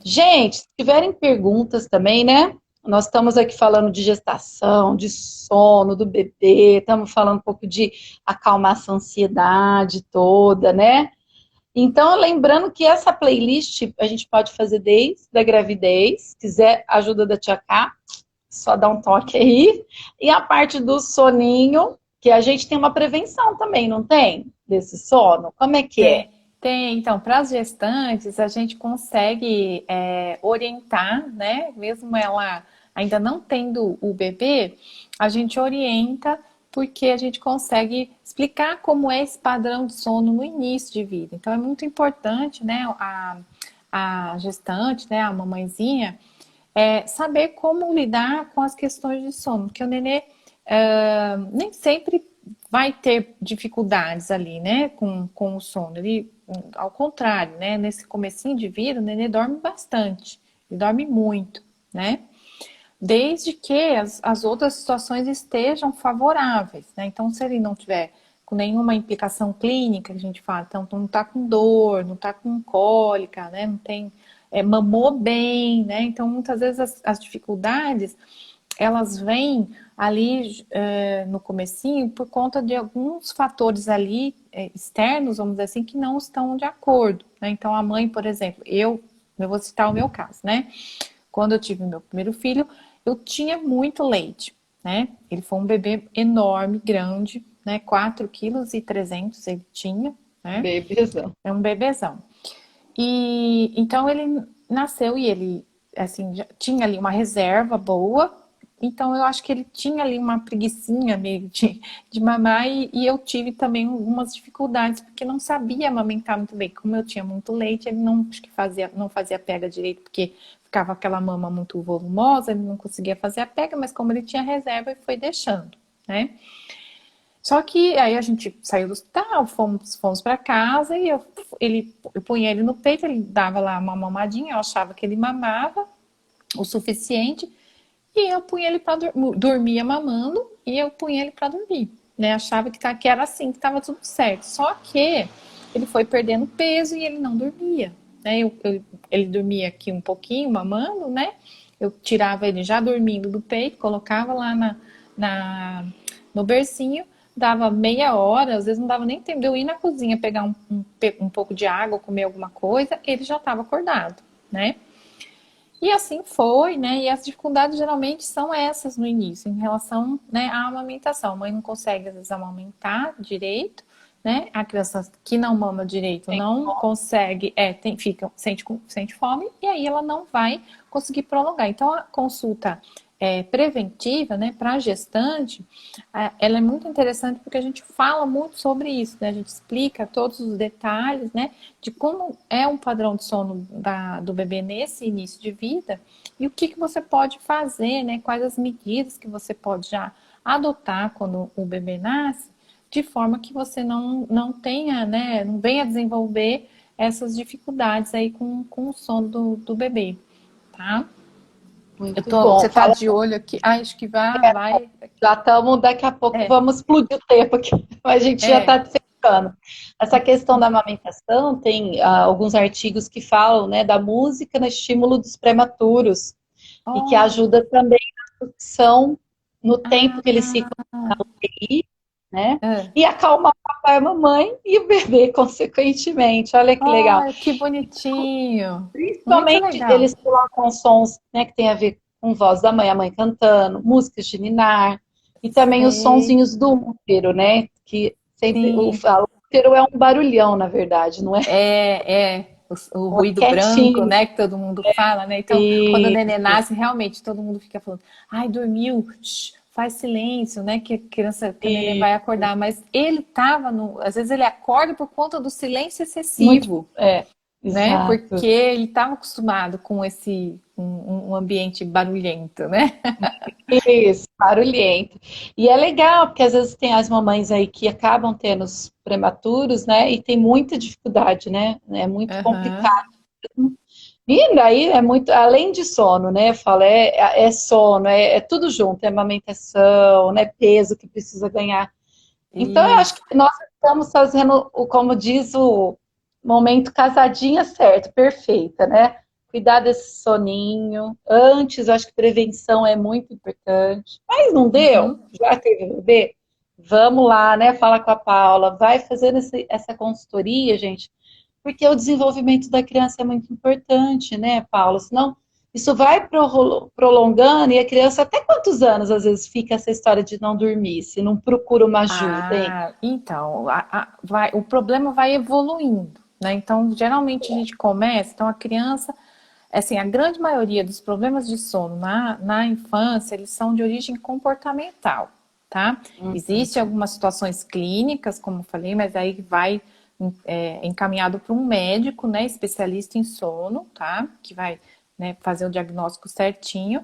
Gente, se tiverem perguntas também, né? Nós estamos aqui falando de gestação, de sono do bebê, estamos falando um pouco de acalmar essa ansiedade toda, né? Então, lembrando que essa playlist a gente pode fazer desde a gravidez, se quiser ajuda da Tia Cá, só dá um toque aí. E a parte do soninho, que a gente tem uma prevenção também, não tem? Desse sono? Como é que é? tem, tem. Então, para as gestantes, a gente consegue orientar, né? Mesmo ela ainda não tendo o bebê, a gente orienta porque a gente consegue explicar como é esse padrão de sono no início de vida. Então, é muito importante, né? A gestante, né? A mamãezinha, saber como lidar com as questões de sono, porque o nenê nem sempre vai ter dificuldades ali, né, com o sono. Ele, ao contrário, né, nesse comecinho de vida, o nenê dorme bastante, ele dorme muito, né, desde que as outras situações estejam favoráveis, né, então se ele não tiver com nenhuma implicação clínica, a gente fala, então não tá com dor, não tá com cólica, né, não tem, mamou bem, né, então muitas vezes as dificuldades elas vêm ali no comecinho por conta de alguns fatores ali externos, vamos dizer assim, que não estão de acordo, né? Então a mãe, por exemplo, eu vou citar o meu caso, né? Quando eu tive meu primeiro filho, eu tinha muito leite, né? Ele foi um bebê enorme, grande, né? 4,3 kg ele tinha, né? Bebezão. É um bebezão. E então ele nasceu e ele assim já tinha ali uma reserva boa. Então eu acho que ele tinha ali uma preguicinha meio de mamar e eu tive também algumas dificuldades porque não sabia amamentar muito bem. Como eu tinha muito leite, ele não acho que não fazia pega direito porque ficava aquela mama muito volumosa, ele não conseguia fazer a pega, mas como ele tinha reserva, ele foi deixando, né? Só que aí a gente saiu do hospital, fomos para casa e eu punha ele no peito, ele dava lá uma mamadinha, eu achava que ele mamava o suficiente e eu punha ele para dormir, dormia mamando e eu punha ele para dormir, né? Achava que era assim, que estava tudo certo. Só que ele foi perdendo peso e ele não dormia, né? Ele dormia aqui um pouquinho mamando, né? Eu tirava ele já dormindo do peito, colocava lá na no bercinho, dava meia hora, às vezes não dava nem tempo de eu ir na cozinha pegar um pouco de água, comer alguma coisa, ele já estava acordado, né? E assim foi, né? E as dificuldades geralmente são essas no início, em relação, né, à amamentação. A mãe não consegue, às vezes, amamentar direito, né? A criança que não mama direito não consegue, sente fome, e aí ela não vai conseguir prolongar. Então, a consulta preventiva, né, para a gestante, ela é muito interessante porque a gente fala muito sobre isso, né? A gente explica todos os detalhes, né, de como é um padrão de sono do bebê nesse início de vida e o que você pode fazer, né? Quais as medidas que você pode já adotar quando o bebê nasce, de forma que você não tenha, né? Não venha desenvolver essas dificuldades aí com o sono do bebê, tá? Muito bom. Você tá Fala, de olho aqui? Ah, acho que vai. já estamos, daqui a pouco É, vamos explodir o tempo aqui. A gente já é. está amamentando. Essa questão da amamentação, tem alguns artigos que falam, né, da música no estímulo dos prematuros, e que Olha. ajuda também na sucção no tempo que eles ficam Ah, aí, né? é. E acalmar o papai e a mamãe e o bebê, consequentemente. Olha que legal. Olha, que bonitinho. Muito Principalmente legal. eles colocam sons, né, que tem a ver com voz da mãe, a mãe cantando, músicas de ninar, e também os Sei, sonzinhos do útero, né? Que sempre o sim. útero é um barulhão, na verdade, não é? O Não é ruído branco, quietinho. né, que todo mundo fala, né? Então, quando o neném Isso, nasce, realmente todo mundo fica falando, ai, dormiu, shh, faz silêncio, né, que a criança, que o neném vai isso. acordar. Mas ele tava no, às vezes ele acorda por conta do silêncio Muito, excessivo, né? Porque exato. ele estava acostumado com esse um ambiente barulhento, né? Isso, barulhento. E é legal, porque às vezes tem as mamães aí que acabam tendo os prematuros, né? E tem muita dificuldade, né? É muito Aham. complicado. E daí é muito, além de sono, né? Eu falo, é sono, é tudo junto, é amamentação, né? Peso que precisa ganhar. Então, eu acho Isso. que nós estamos fazendo, como diz o momento casadinha certo, perfeita, né? Cuidar desse soninho. Antes, eu acho que prevenção é muito importante. Mas não deu? Uhum. Já teve bebê? Vamos lá, né? Fala com a Paula. Vai fazendo essa consultoria, gente, porque o desenvolvimento da criança é muito importante, né, Paula? Senão isso vai prolongando e a criança, até quantos anos às vezes fica essa história de não dormir, se não procura uma ajuda, hein? Ah, então, o problema vai evoluindo, né? Então, geralmente a gente começa, então a criança, assim, a grande maioria dos problemas de sono na infância, eles são de origem comportamental, tá? Existem algumas situações clínicas, como eu falei, mas aí vai encaminhado para um médico, né, especialista em sono, tá? Que vai, né, fazer o diagnóstico certinho.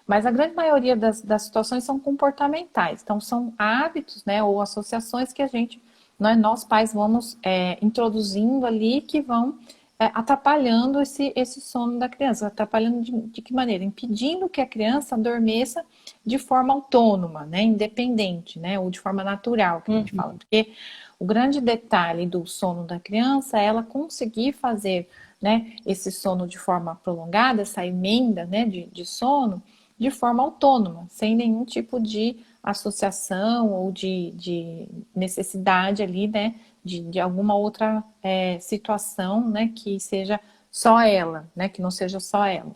Mas a grande maioria das situações são comportamentais. Então, são hábitos, né, ou associações que a gente, nós pais, vamos introduzindo ali que vão atrapalhando esse sono da criança. Atrapalhando de que maneira? Impedindo que a criança adormeça de forma autônoma, né, independente, né, ou de forma natural, que a gente fala. Uhum. Porque o grande detalhe do sono da criança é ela conseguir fazer, né, esse sono de forma prolongada, essa emenda, né, de sono, de forma autônoma, sem nenhum tipo de associação ou de necessidade ali, né, de alguma outra situação, né, que seja só ela, né, que não seja só ela.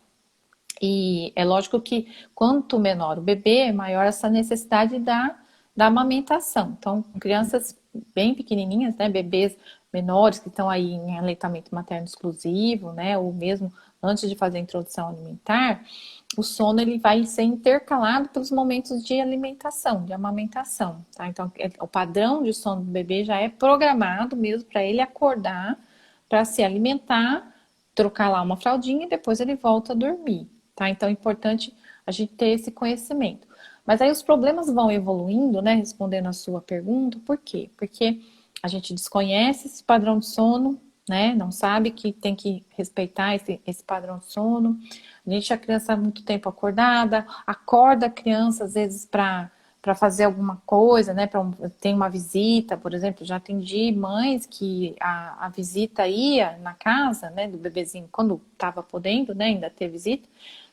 E é lógico que quanto menor o bebê, maior essa necessidade da amamentação. Então, crianças bem pequenininhas, né, bebês menores que estão aí em aleitamento materno exclusivo, né, ou mesmo antes de fazer a introdução alimentar, o sono ele vai ser intercalado pelos momentos de alimentação, de amamentação, tá? Então, o padrão de sono do bebê já é programado mesmo para ele acordar, para se alimentar, trocar lá uma fraldinha e depois ele volta a dormir, tá? Então, é importante a gente ter esse conhecimento. Mas aí os problemas vão evoluindo, né? Respondendo a sua pergunta, por quê? Porque a gente desconhece esse padrão de sono, né? Não sabe que tem que respeitar esse padrão de sono. Deixa a criança muito tempo acordada, acorda a criança às vezes para fazer alguma coisa, né? Tem uma visita, por exemplo, já atendi mães que a visita ia na casa, né, do bebezinho, quando estava podendo, né, ainda ter visita,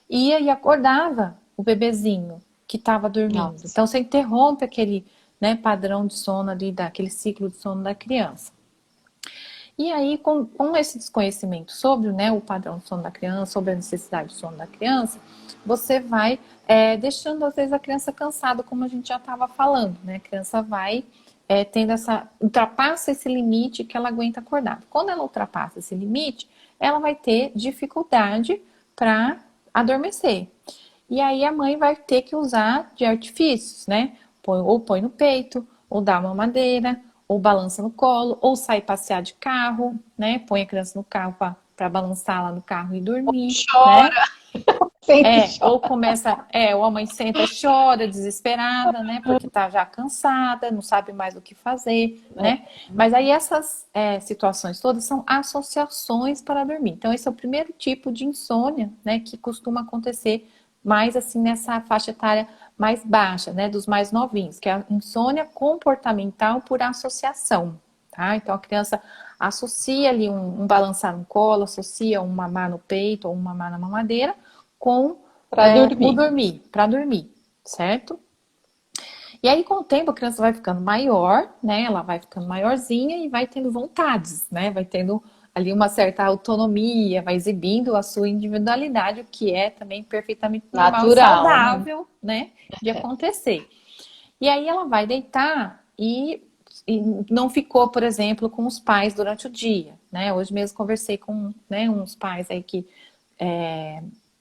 ia e acordava o bebezinho que estava dormindo. Nossa. Então você interrompe aquele, né, padrão de sono ali, daquele ciclo de sono da criança. E aí, com esse desconhecimento sobre, né, o padrão de sono da criança, sobre a necessidade de sono da criança, você vai deixando, às vezes, a criança cansada, como a gente já estava falando, né? A criança vai tendo ultrapassa esse limite que ela aguenta acordar. Quando ela ultrapassa esse limite, ela vai ter dificuldade para adormecer. E aí a mãe vai ter que usar de artifícios, né? Ou põe no peito, ou dá uma madeira, ou balança no colo, ou sai passear de carro, né? Põe a criança no carro para balançar lá no carro e dormir, né? Chora, sempre Ou chora. começa, ou a mãe senta, chora, desesperada, né? Porque tá já cansada, não sabe mais o que fazer, né? Mas aí essas situações todas são associações para dormir. Então, esse é o primeiro tipo de insônia, né? Que costuma acontecer mais assim nessa faixa etária mais baixa, né? Dos mais novinhos, que é a insônia comportamental por associação, tá? Então a criança associa ali um balançar no colo, associa um mamar no peito ou um mamar na mamadeira com Para o dormir. dormir, para dormir, certo? E aí, com o tempo, a criança vai ficando maior, né? Ela vai ficando maiorzinha e vai tendo vontades, né? Vai tendo ali uma certa autonomia, vai exibindo a sua individualidade, o que é também perfeitamente normal e Natural, né? saudável, né? De acontecer. E aí ela vai deitar e não ficou, por exemplo, com os pais durante o dia, né? Hoje mesmo conversei com, né, uns pais aí que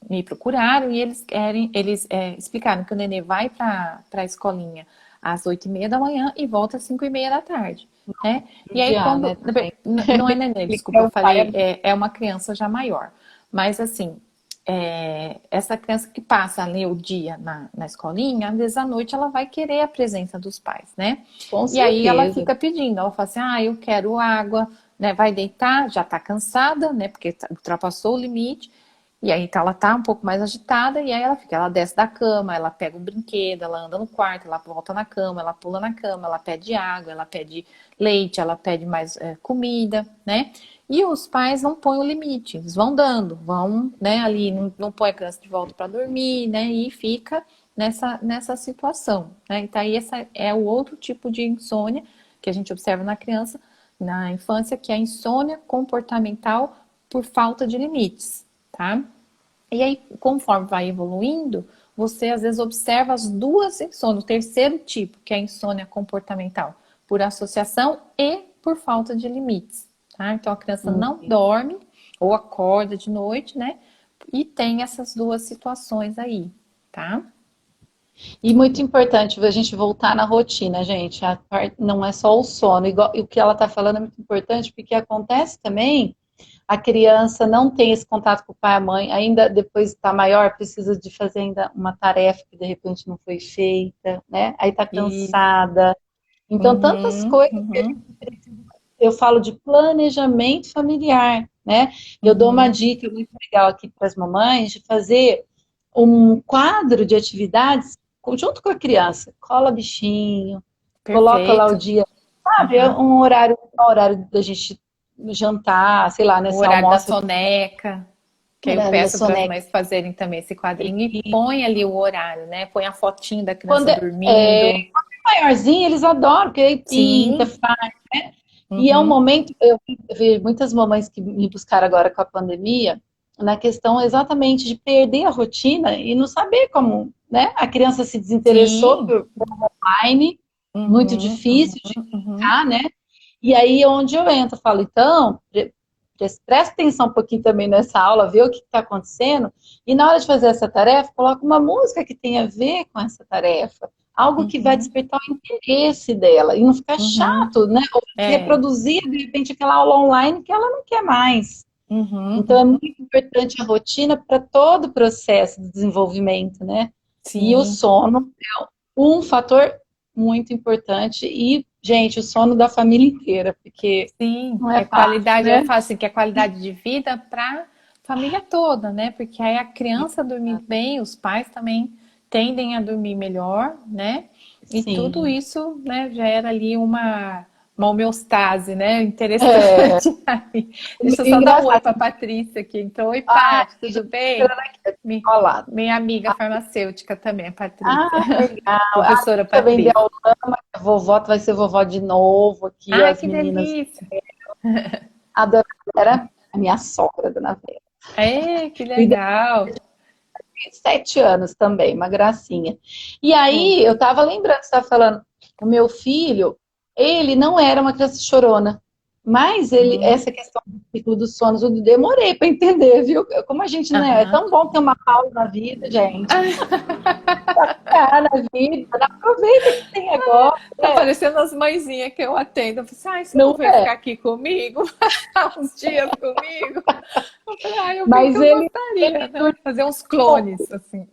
me procuraram e eles explicaram que o nenê vai para a escolinha às 8:30 da manhã e volta às 5:30 da tarde, né? E aí Judiar, quando né? Também. não é nenê, Ele desculpa, quer eu o pai. falei é uma criança já maior, mas assim essa criança que passa ali o dia na escolinha, às vezes à noite ela vai querer a presença dos pais, né? Com E aí ela certeza. fica pedindo, ela fala assim, eu quero água, né? Vai deitar, já tá cansada, né? Porque ultrapassou o limite. E aí ela tá um pouco mais agitada, e aí ela desce da cama, ela pega um brinquedo, ela anda no quarto, ela volta na cama, ela pula na cama, ela pede água, ela pede leite, ela pede mais comida, né? E os pais não põem o limite, eles vão dando, vão, né, ali, não põe a criança de volta para dormir, né? E fica nessa situação, né? Então aí esse é o outro tipo de insônia que a gente observa na criança, na infância, que é a insônia comportamental por falta de limites, tá? E aí, conforme vai evoluindo, você às vezes observa as duas insônias, o terceiro tipo, que é a insônia comportamental, por associação e por falta de limites, tá? Então a criança não dorme ou acorda de noite, né? E tem essas duas situações aí, tá? E muito importante a gente voltar na rotina, gente. Não é só o sono. E o que ela está falando é muito importante, porque acontece também, a criança não tem esse contato com o pai e a mãe, ainda depois está maior, precisa de fazer ainda uma tarefa que de repente não foi feita, né? Aí está Isso. cansada. Então, tantas Uhum, coisas que a gente uhum, precisa. Eu falo de planejamento familiar, né? Eu dou uma uhum. dica muito legal aqui para as mamães de fazer um quadro de atividades junto com a criança. Cola bichinho, coloca lá o Perfeito. dia, sabe? Aham. Um horário da gente jantar, sei lá, O nesse horário da almoço, soneca. Que aí eu horário da peço para as soneca. mães fazerem também esse quadrinho e põe ali o horário, né? Põe a fotinho da Quando criança dormindo. maiorzinho, eles adoram, porque aí pinta, Sim. faz. E é um Uhum. momento, eu vi muitas mamães que me buscaram agora com a pandemia, na questão exatamente de perder a rotina e não saber como, né? A criança se desinteressou Sim. por online, muito Uhum, difícil de uhum, uhum. ficar, né? E aí é onde eu entro, eu falo, então, presta atenção um pouquinho também nessa aula, vê o que está acontecendo, e na hora de fazer essa tarefa, coloca uma música que tenha a ver com essa tarefa, algo que vai Uhum, despertar o interesse dela, e não ficar uhum. chato, né? Ou É. reproduzir, de repente, aquela aula online que ela não quer mais. Uhum, Então, é uhum. muito importante a rotina para todo o processo de desenvolvimento, né? E o Sim, sono um fator muito importante e, gente, o sono da família inteira, porque sim. não é É fácil, qualidade, eu né? falo assim, que é qualidade de vida para família toda, né? Porque aí a criança dormir bem, os pais também tendem a dormir melhor, né? E tudo Sim. isso, né, gera ali uma homeostase, né? É, Interessante aí. Deixa eu só dar um oi engraçado. para a Patrícia aqui. Então, oi, Ah, Paty, já tudo tô bem? esperando aqui, Mi- ao lado. Minha amiga farmacêutica também, a Patrícia. Ah, legal. Ah, Professora deixa eu vender Patrícia. a Olama, que a vovó vai ser vovó de novo aqui, Ai, as que meninas. delícia! A dona Vera, a minha sogra, a dona Vera. É, que E legal! 7 anos também, uma gracinha. E Pô. aí, eu tava lembrando, você estava falando, o meu filho, ele não era uma criança chorona, mas ele, Hum, essa questão do ciclo do sono, eu demorei para entender, viu? Como a gente, né, é aham. tão bom ter uma pausa na vida, gente. Tá na vida, aproveita que tem agora, Tá né? parecendo as mãezinhas que eu atendo. Eu falei assim, ai, você não Não veio é. ficar aqui comigo? Passar uns dias comigo? Eu falei, ai, eu bem que Mas eu ele gostaria, né? Fazer uns clones, assim.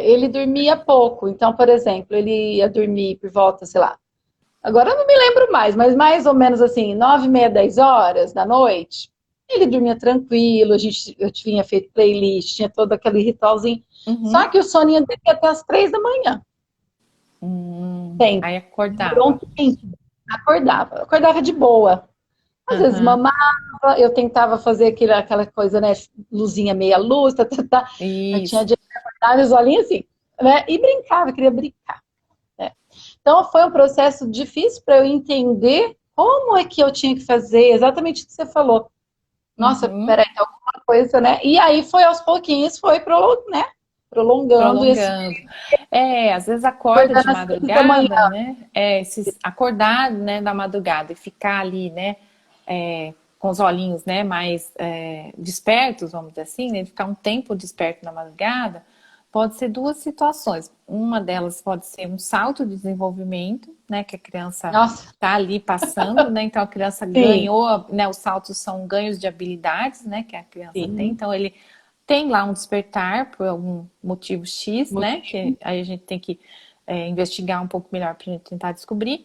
ele dormia pouco. Então, por exemplo, ele ia dormir por volta, sei lá, agora eu não me lembro mais, mas mais ou menos assim, 9:30, 10 horas da noite, ele dormia tranquilo, eu tinha feito playlist, tinha todo aquele ritualzinho. Só Uhum. que o soninho dele ia até as 3 da manhã. Tem. Aí Durou um acordava. tempo. acordava de boa. Às vezes Aham. mamava, eu tentava fazer aquela coisa, né? Luzinha meia luz, tá, tá, tá. Aí tinha Isso. dia que eu acordava os olhinhos assim, né? E brincava, queria brincar, né? Então foi um processo difícil para eu entender como é que eu tinha que fazer, exatamente o que você falou. Nossa, Uhum. peraí, tem alguma coisa, né? E aí foi aos pouquinhos, foi né? Prolongando esse, Prolongando. É, às vezes acorda de acordando às 6 da manhã. madrugada, né? É, esses acordar, né, da madrugada e ficar ali, né, com os olhinhos, né, mais despertos, vamos dizer assim, né, ficar um tempo desperto na madrugada, pode ser duas situações. Uma delas pode ser um salto de desenvolvimento, né, que a criança Nossa, está ali passando, né? Então a criança sim, ganhou, né? Os saltos são ganhos de habilidades, né? Que a criança tem. sim. Então ele tem lá um despertar por algum motivo X, né? Motivo. Que aí a gente tem que investigar um pouco melhor para gente tentar descobrir.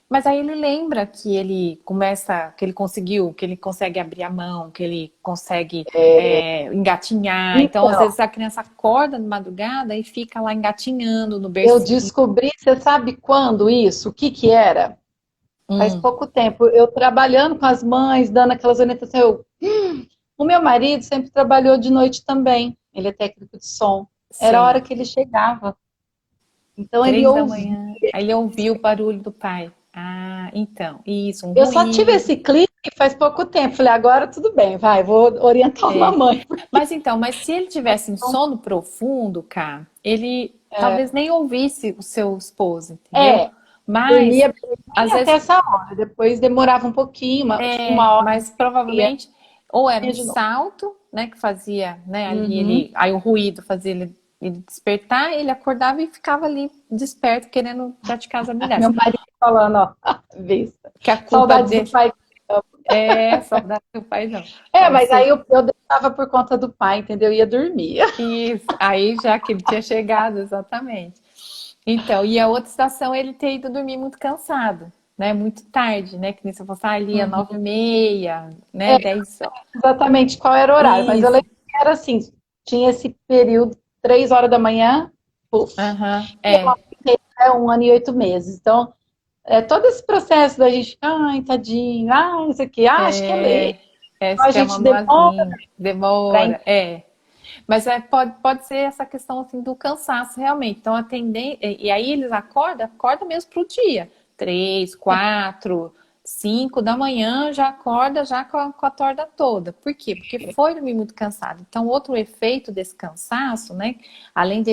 Mas aí ele lembra que ele começa, que ele conseguiu, que ele consegue abrir a mão, que ele consegue engatinhar. Então, às Então, vezes a criança acorda de madrugada e fica lá engatinhando no eu bercinho. descobri, você sabe quando isso? O que que era? Faz Hum, pouco tempo. Eu trabalhando com as mães, dando aquelas orientações. O meu marido sempre trabalhou de noite também. Ele é técnico de som. Era a hora sei. que ele chegava. Então ele 3 da ouvia. manhã. Aí ele ouviu o barulho do pai. Ah, então, isso, um Eu só tive ruído. esse clique faz pouco tempo. Falei, agora tudo bem, vai, vou orientar uma É. mãe. Mas se ele tivesse em sono profundo, cá, ele talvez nem ouvisse o seu esposo, entendeu? É, Mas dormia bem às até vezes essa hora. Depois demorava um pouquinho, tipo uma hora mas e meia provavelmente ou era um de novo. salto, né, que fazia, né, ali Uhum. ele, aí o ruído fazia ele despertar, ele acordava e ficava ali desperto, querendo praticar as habilidades. Meu marido falando, ó, vista. Que a culpa Saudades do dele pai. é saudade do pai, não. É, Pode mas aí ser. eu deixava por conta do pai, entendeu? Ia dormir. Isso, aí já que ele tinha chegado, exatamente. Então, e a outra situação é ele ter ido dormir muito cansado, né? Muito tarde, né? Que nem você falou assim, ele ia 9h30, né? É, 10 horas. exatamente qual era o horário, mas eu Isso, lembro que era assim, tinha esse período, 3 horas da manhã, puf, aham, e ela é. é 1 ano e 8 meses. Então, todo esse processo da gente ficar, ai, tadinho, ai, isso aqui, acho que é lei. Esse A que é gente demora manualzinho, para demora, entender. é. Mas pode ser essa questão assim do cansaço realmente. Então, atender, e aí eles acorda mesmo pro dia. 3, 4, 5 da manhã já acorda já com a torda toda. Por quê? Porque foi dormir muito cansado. Então, outro efeito desse cansaço, né? Além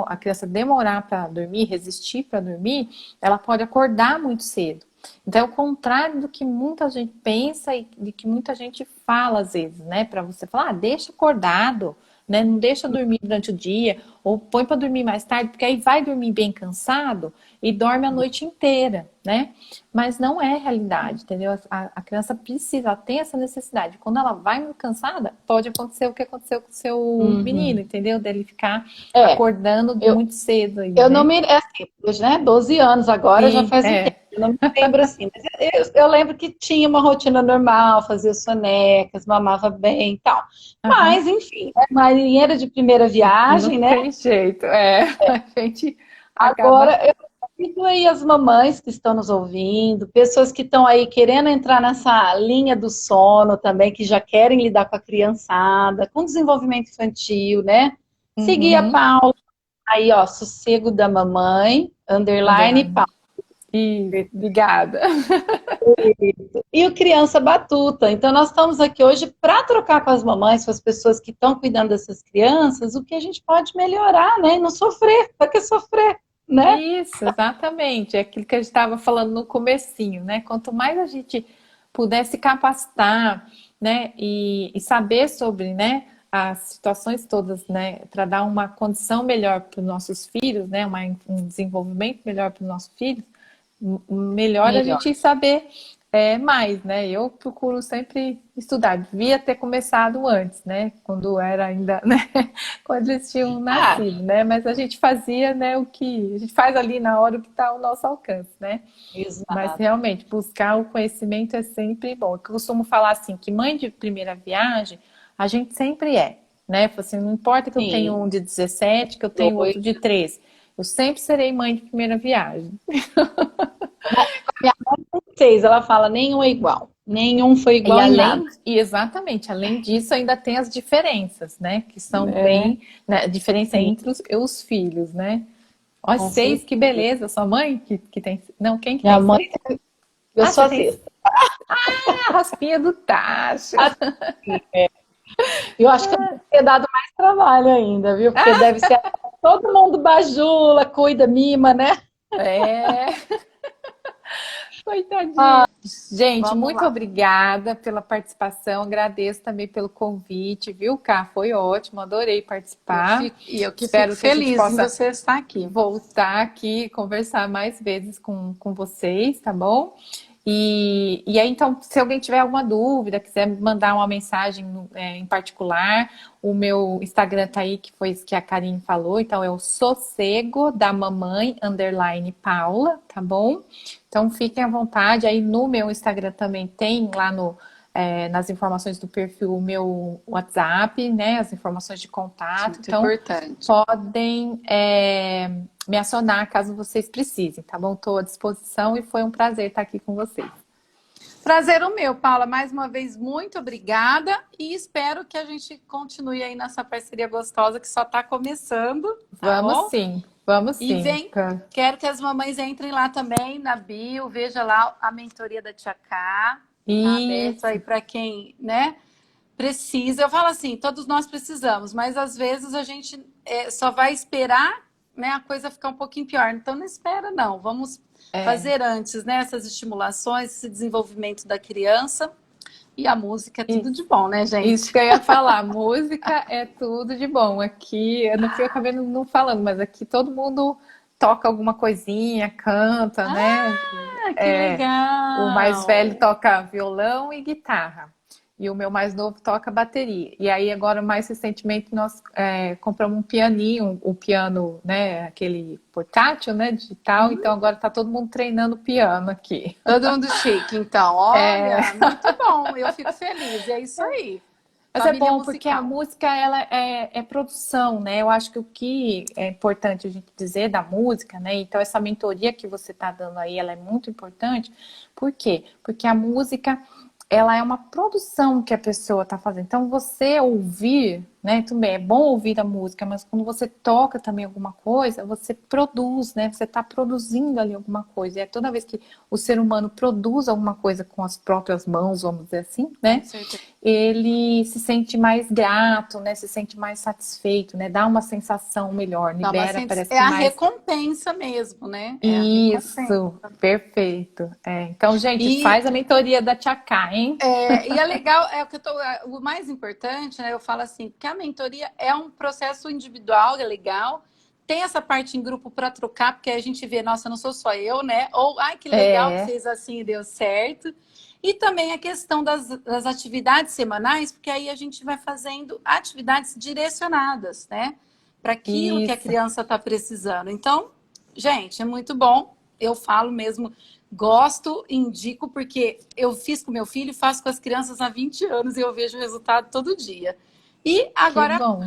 a criança demorar para dormir, resistir para dormir, ela pode acordar muito cedo. Então, é o contrário do que muita gente pensa e de que muita gente fala às vezes, né? Para você falar, deixa acordado, né? Não deixa dormir durante o dia, ou põe para dormir mais tarde, porque aí vai dormir bem cansado e dorme a noite inteira, né? Mas não é realidade, entendeu? A criança precisa, ela tem essa necessidade. Quando ela vai muito cansada, pode acontecer o que aconteceu com o seu menino, Uhum. entendeu? Dele ficar É, acordando eu, muito cedo aí, eu não né? me. É assim, hoje, né? 12 anos agora, já Sim, faz um tempo. é. Eu não me lembro assim. Mas eu lembro que tinha uma rotina normal, fazia sonecas, mamava bem e tal. Aham. Mas, enfim, é marinheira de primeira Não viagem, né? tem jeito, a gente acaba. Agora, eu convido aí as mamães que estão nos ouvindo, pessoas que estão aí querendo entrar nessa linha do sono também, que já querem lidar com a criançada, com desenvolvimento infantil, né? Seguir a Uhum. Paula aí, ó, Sossego da Mamãe, underline Underline. Paula. Isso, obrigada. E o Criança Batuta. Então, nós estamos aqui hoje para trocar com as mamães, com as pessoas que estão cuidando dessas crianças, o que a gente pode melhorar, né? E não sofrer, para que sofrer, né? Isso, exatamente. É aquilo que a gente estava falando no comecinho, né? Quanto mais a gente puder se capacitar, né, e saber sobre, né, as situações todas, né, para dar uma condição melhor para os nossos filhos, né, um desenvolvimento melhor para os nossos filhos, melhor a Melhor. gente saber mais, né? Eu procuro sempre estudar. Devia ter começado antes, né? Quando era ainda, né? Quando eles tinham Ah, nascido, né? Mas a gente fazia, né? O que a gente faz ali na hora o que está ao nosso alcance, né? Mas exato. realmente buscar o conhecimento é sempre bom. Eu costumo falar assim que mãe de primeira viagem a gente sempre é, né? Assim, não importa que eu tenha Sim, um de 17, que eu tenho outro dois. de 13. Eu sempre serei mãe de primeira viagem. Minha mãe tem 6, ela fala, nenhum é igual. Nenhum foi E igual em nada. exatamente, além disso, ainda tem as diferenças, né? Que são É, bem, né, diferença sim, entre os filhos, né? Ó, com 6, que certeza. beleza. Sua mãe que tem. Não, quem que Minha tem mãe, 6? eu Ah, sou você a tem. sexta. Ah, raspinha do tacho. Assim, eu acho que eu devo ter dado mais trabalho ainda, viu? Porque deve ser todo mundo bajula, cuida, mima, né? É. Coitadinha. Gente, Vamos muito lá. obrigada pela participação. Agradeço também pelo convite, viu, Cá? Foi ótimo, adorei participar. Eu que fico Espero que a gente feliz em possa você estar aqui. voltar aqui e conversar mais vezes com vocês, tá bom? E aí, então, se alguém tiver alguma dúvida, quiser mandar uma mensagem em particular, o meu Instagram tá aí, que foi isso que a Karine falou, então é o Sossego da Mamãe _ Paula, tá bom? Então fiquem à vontade, aí no meu Instagram também tem lá nas informações do perfil o meu WhatsApp, né? As informações de contato, Muito então importante. podem me acionar caso vocês precisem, tá bom? Estou à disposição e foi um prazer estar aqui com vocês. Prazer o meu, Paula. Mais uma vez, muito obrigada e espero que a gente continue aí nessa parceria gostosa que só está começando, tá bom? Vamos E sim. quero que as mamães entrem lá também na bio, veja lá a mentoria da Tia Cá, tá aberto Isso, aí para quem, né, precisa. Eu falo assim, todos nós precisamos, mas às vezes a gente só vai esperar, né, a coisa ficar um pouquinho pior. Então não espera não, vamos é. fazer antes, né, essas estimulações, esse desenvolvimento da criança. E a música é tudo de bom, né, Isso gente? que eu ia falar, música é tudo de bom. Aqui, eu não fui acabei não falando, mas aqui todo mundo toca alguma coisinha, canta, né? Ah, que O mais velho legal! toca violão e guitarra. E o meu mais novo toca bateria. E aí, agora, mais recentemente, nós compramos um pianinho, o piano, né? Aquele portátil, né? Digital. Então, agora tá todo mundo treinando piano aqui. Todo mundo chique, então. Olha, muito bom. Eu fico feliz. É isso aí. Mas é Família bom porque a musical. música ela é produção, né? Eu acho que o que é importante a gente dizer da música, né? Então essa mentoria que você está dando aí, ela é muito importante. Por quê? Porque a música ela é uma produção que a pessoa está fazendo. Então você ouvir, né? Também é bom ouvir a música, mas quando você toca também alguma coisa, você produz, né? Você está produzindo ali alguma coisa. E é toda vez que o ser humano produz alguma coisa com as próprias mãos, vamos dizer assim, Com né? certeza. Ele se sente mais grato, né? Se sente mais satisfeito, né? Dá uma sensação melhor, libera, parece É que a mais. recompensa mesmo, né? É a recompensa. Isso, perfeito. Então, gente, E, faz a mentoria da Tia Cá, hein? e é legal, o mais importante, né? Eu falo assim, que a mentoria é um processo individual, é legal. Tem essa parte em grupo para trocar, porque a gente vê, nossa, não sou só eu, né? Ou, ai, que legal que É, fez assim e deu certo. E também a questão das atividades semanais, porque aí a gente vai fazendo atividades direcionadas, né? Para aquilo que a isso. criança está precisando. Então, gente, é muito bom. Eu falo mesmo, gosto, indico, porque eu fiz com meu filho e faço com as crianças há 20 anos e eu vejo o resultado todo dia. E Que agora bom.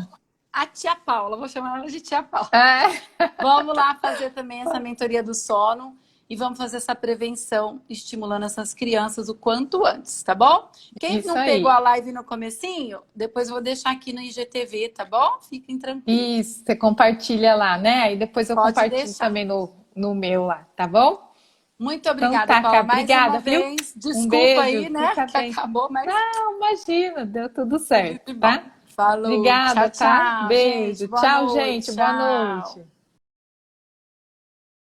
a tia Paula, vou chamar ela de tia Paula. É, Vamos lá fazer também essa mentoria do sono e vamos fazer essa prevenção, estimulando essas crianças o quanto antes, tá bom? Quem isso não pegou a aí. live no comecinho, depois eu vou deixar aqui no IGTV, tá bom? Fiquem tranquilos. Isso, você compartilha lá, né? Aí depois eu Pode compartilho deixar. também no meu lá, tá bom? Muito Então obrigada, tá, Cá, Paula, mais uma obrigada, viu? vez. Um Desculpa beijo, aí, né, fica que bem. acabou, mas Não, imagina, deu tudo tudo certo, de bom. tá? Falou, tchau, Obrigada, tá? tchau, gente. Beijo. Boa Tchau, noite, gente. Boa tchau. noite.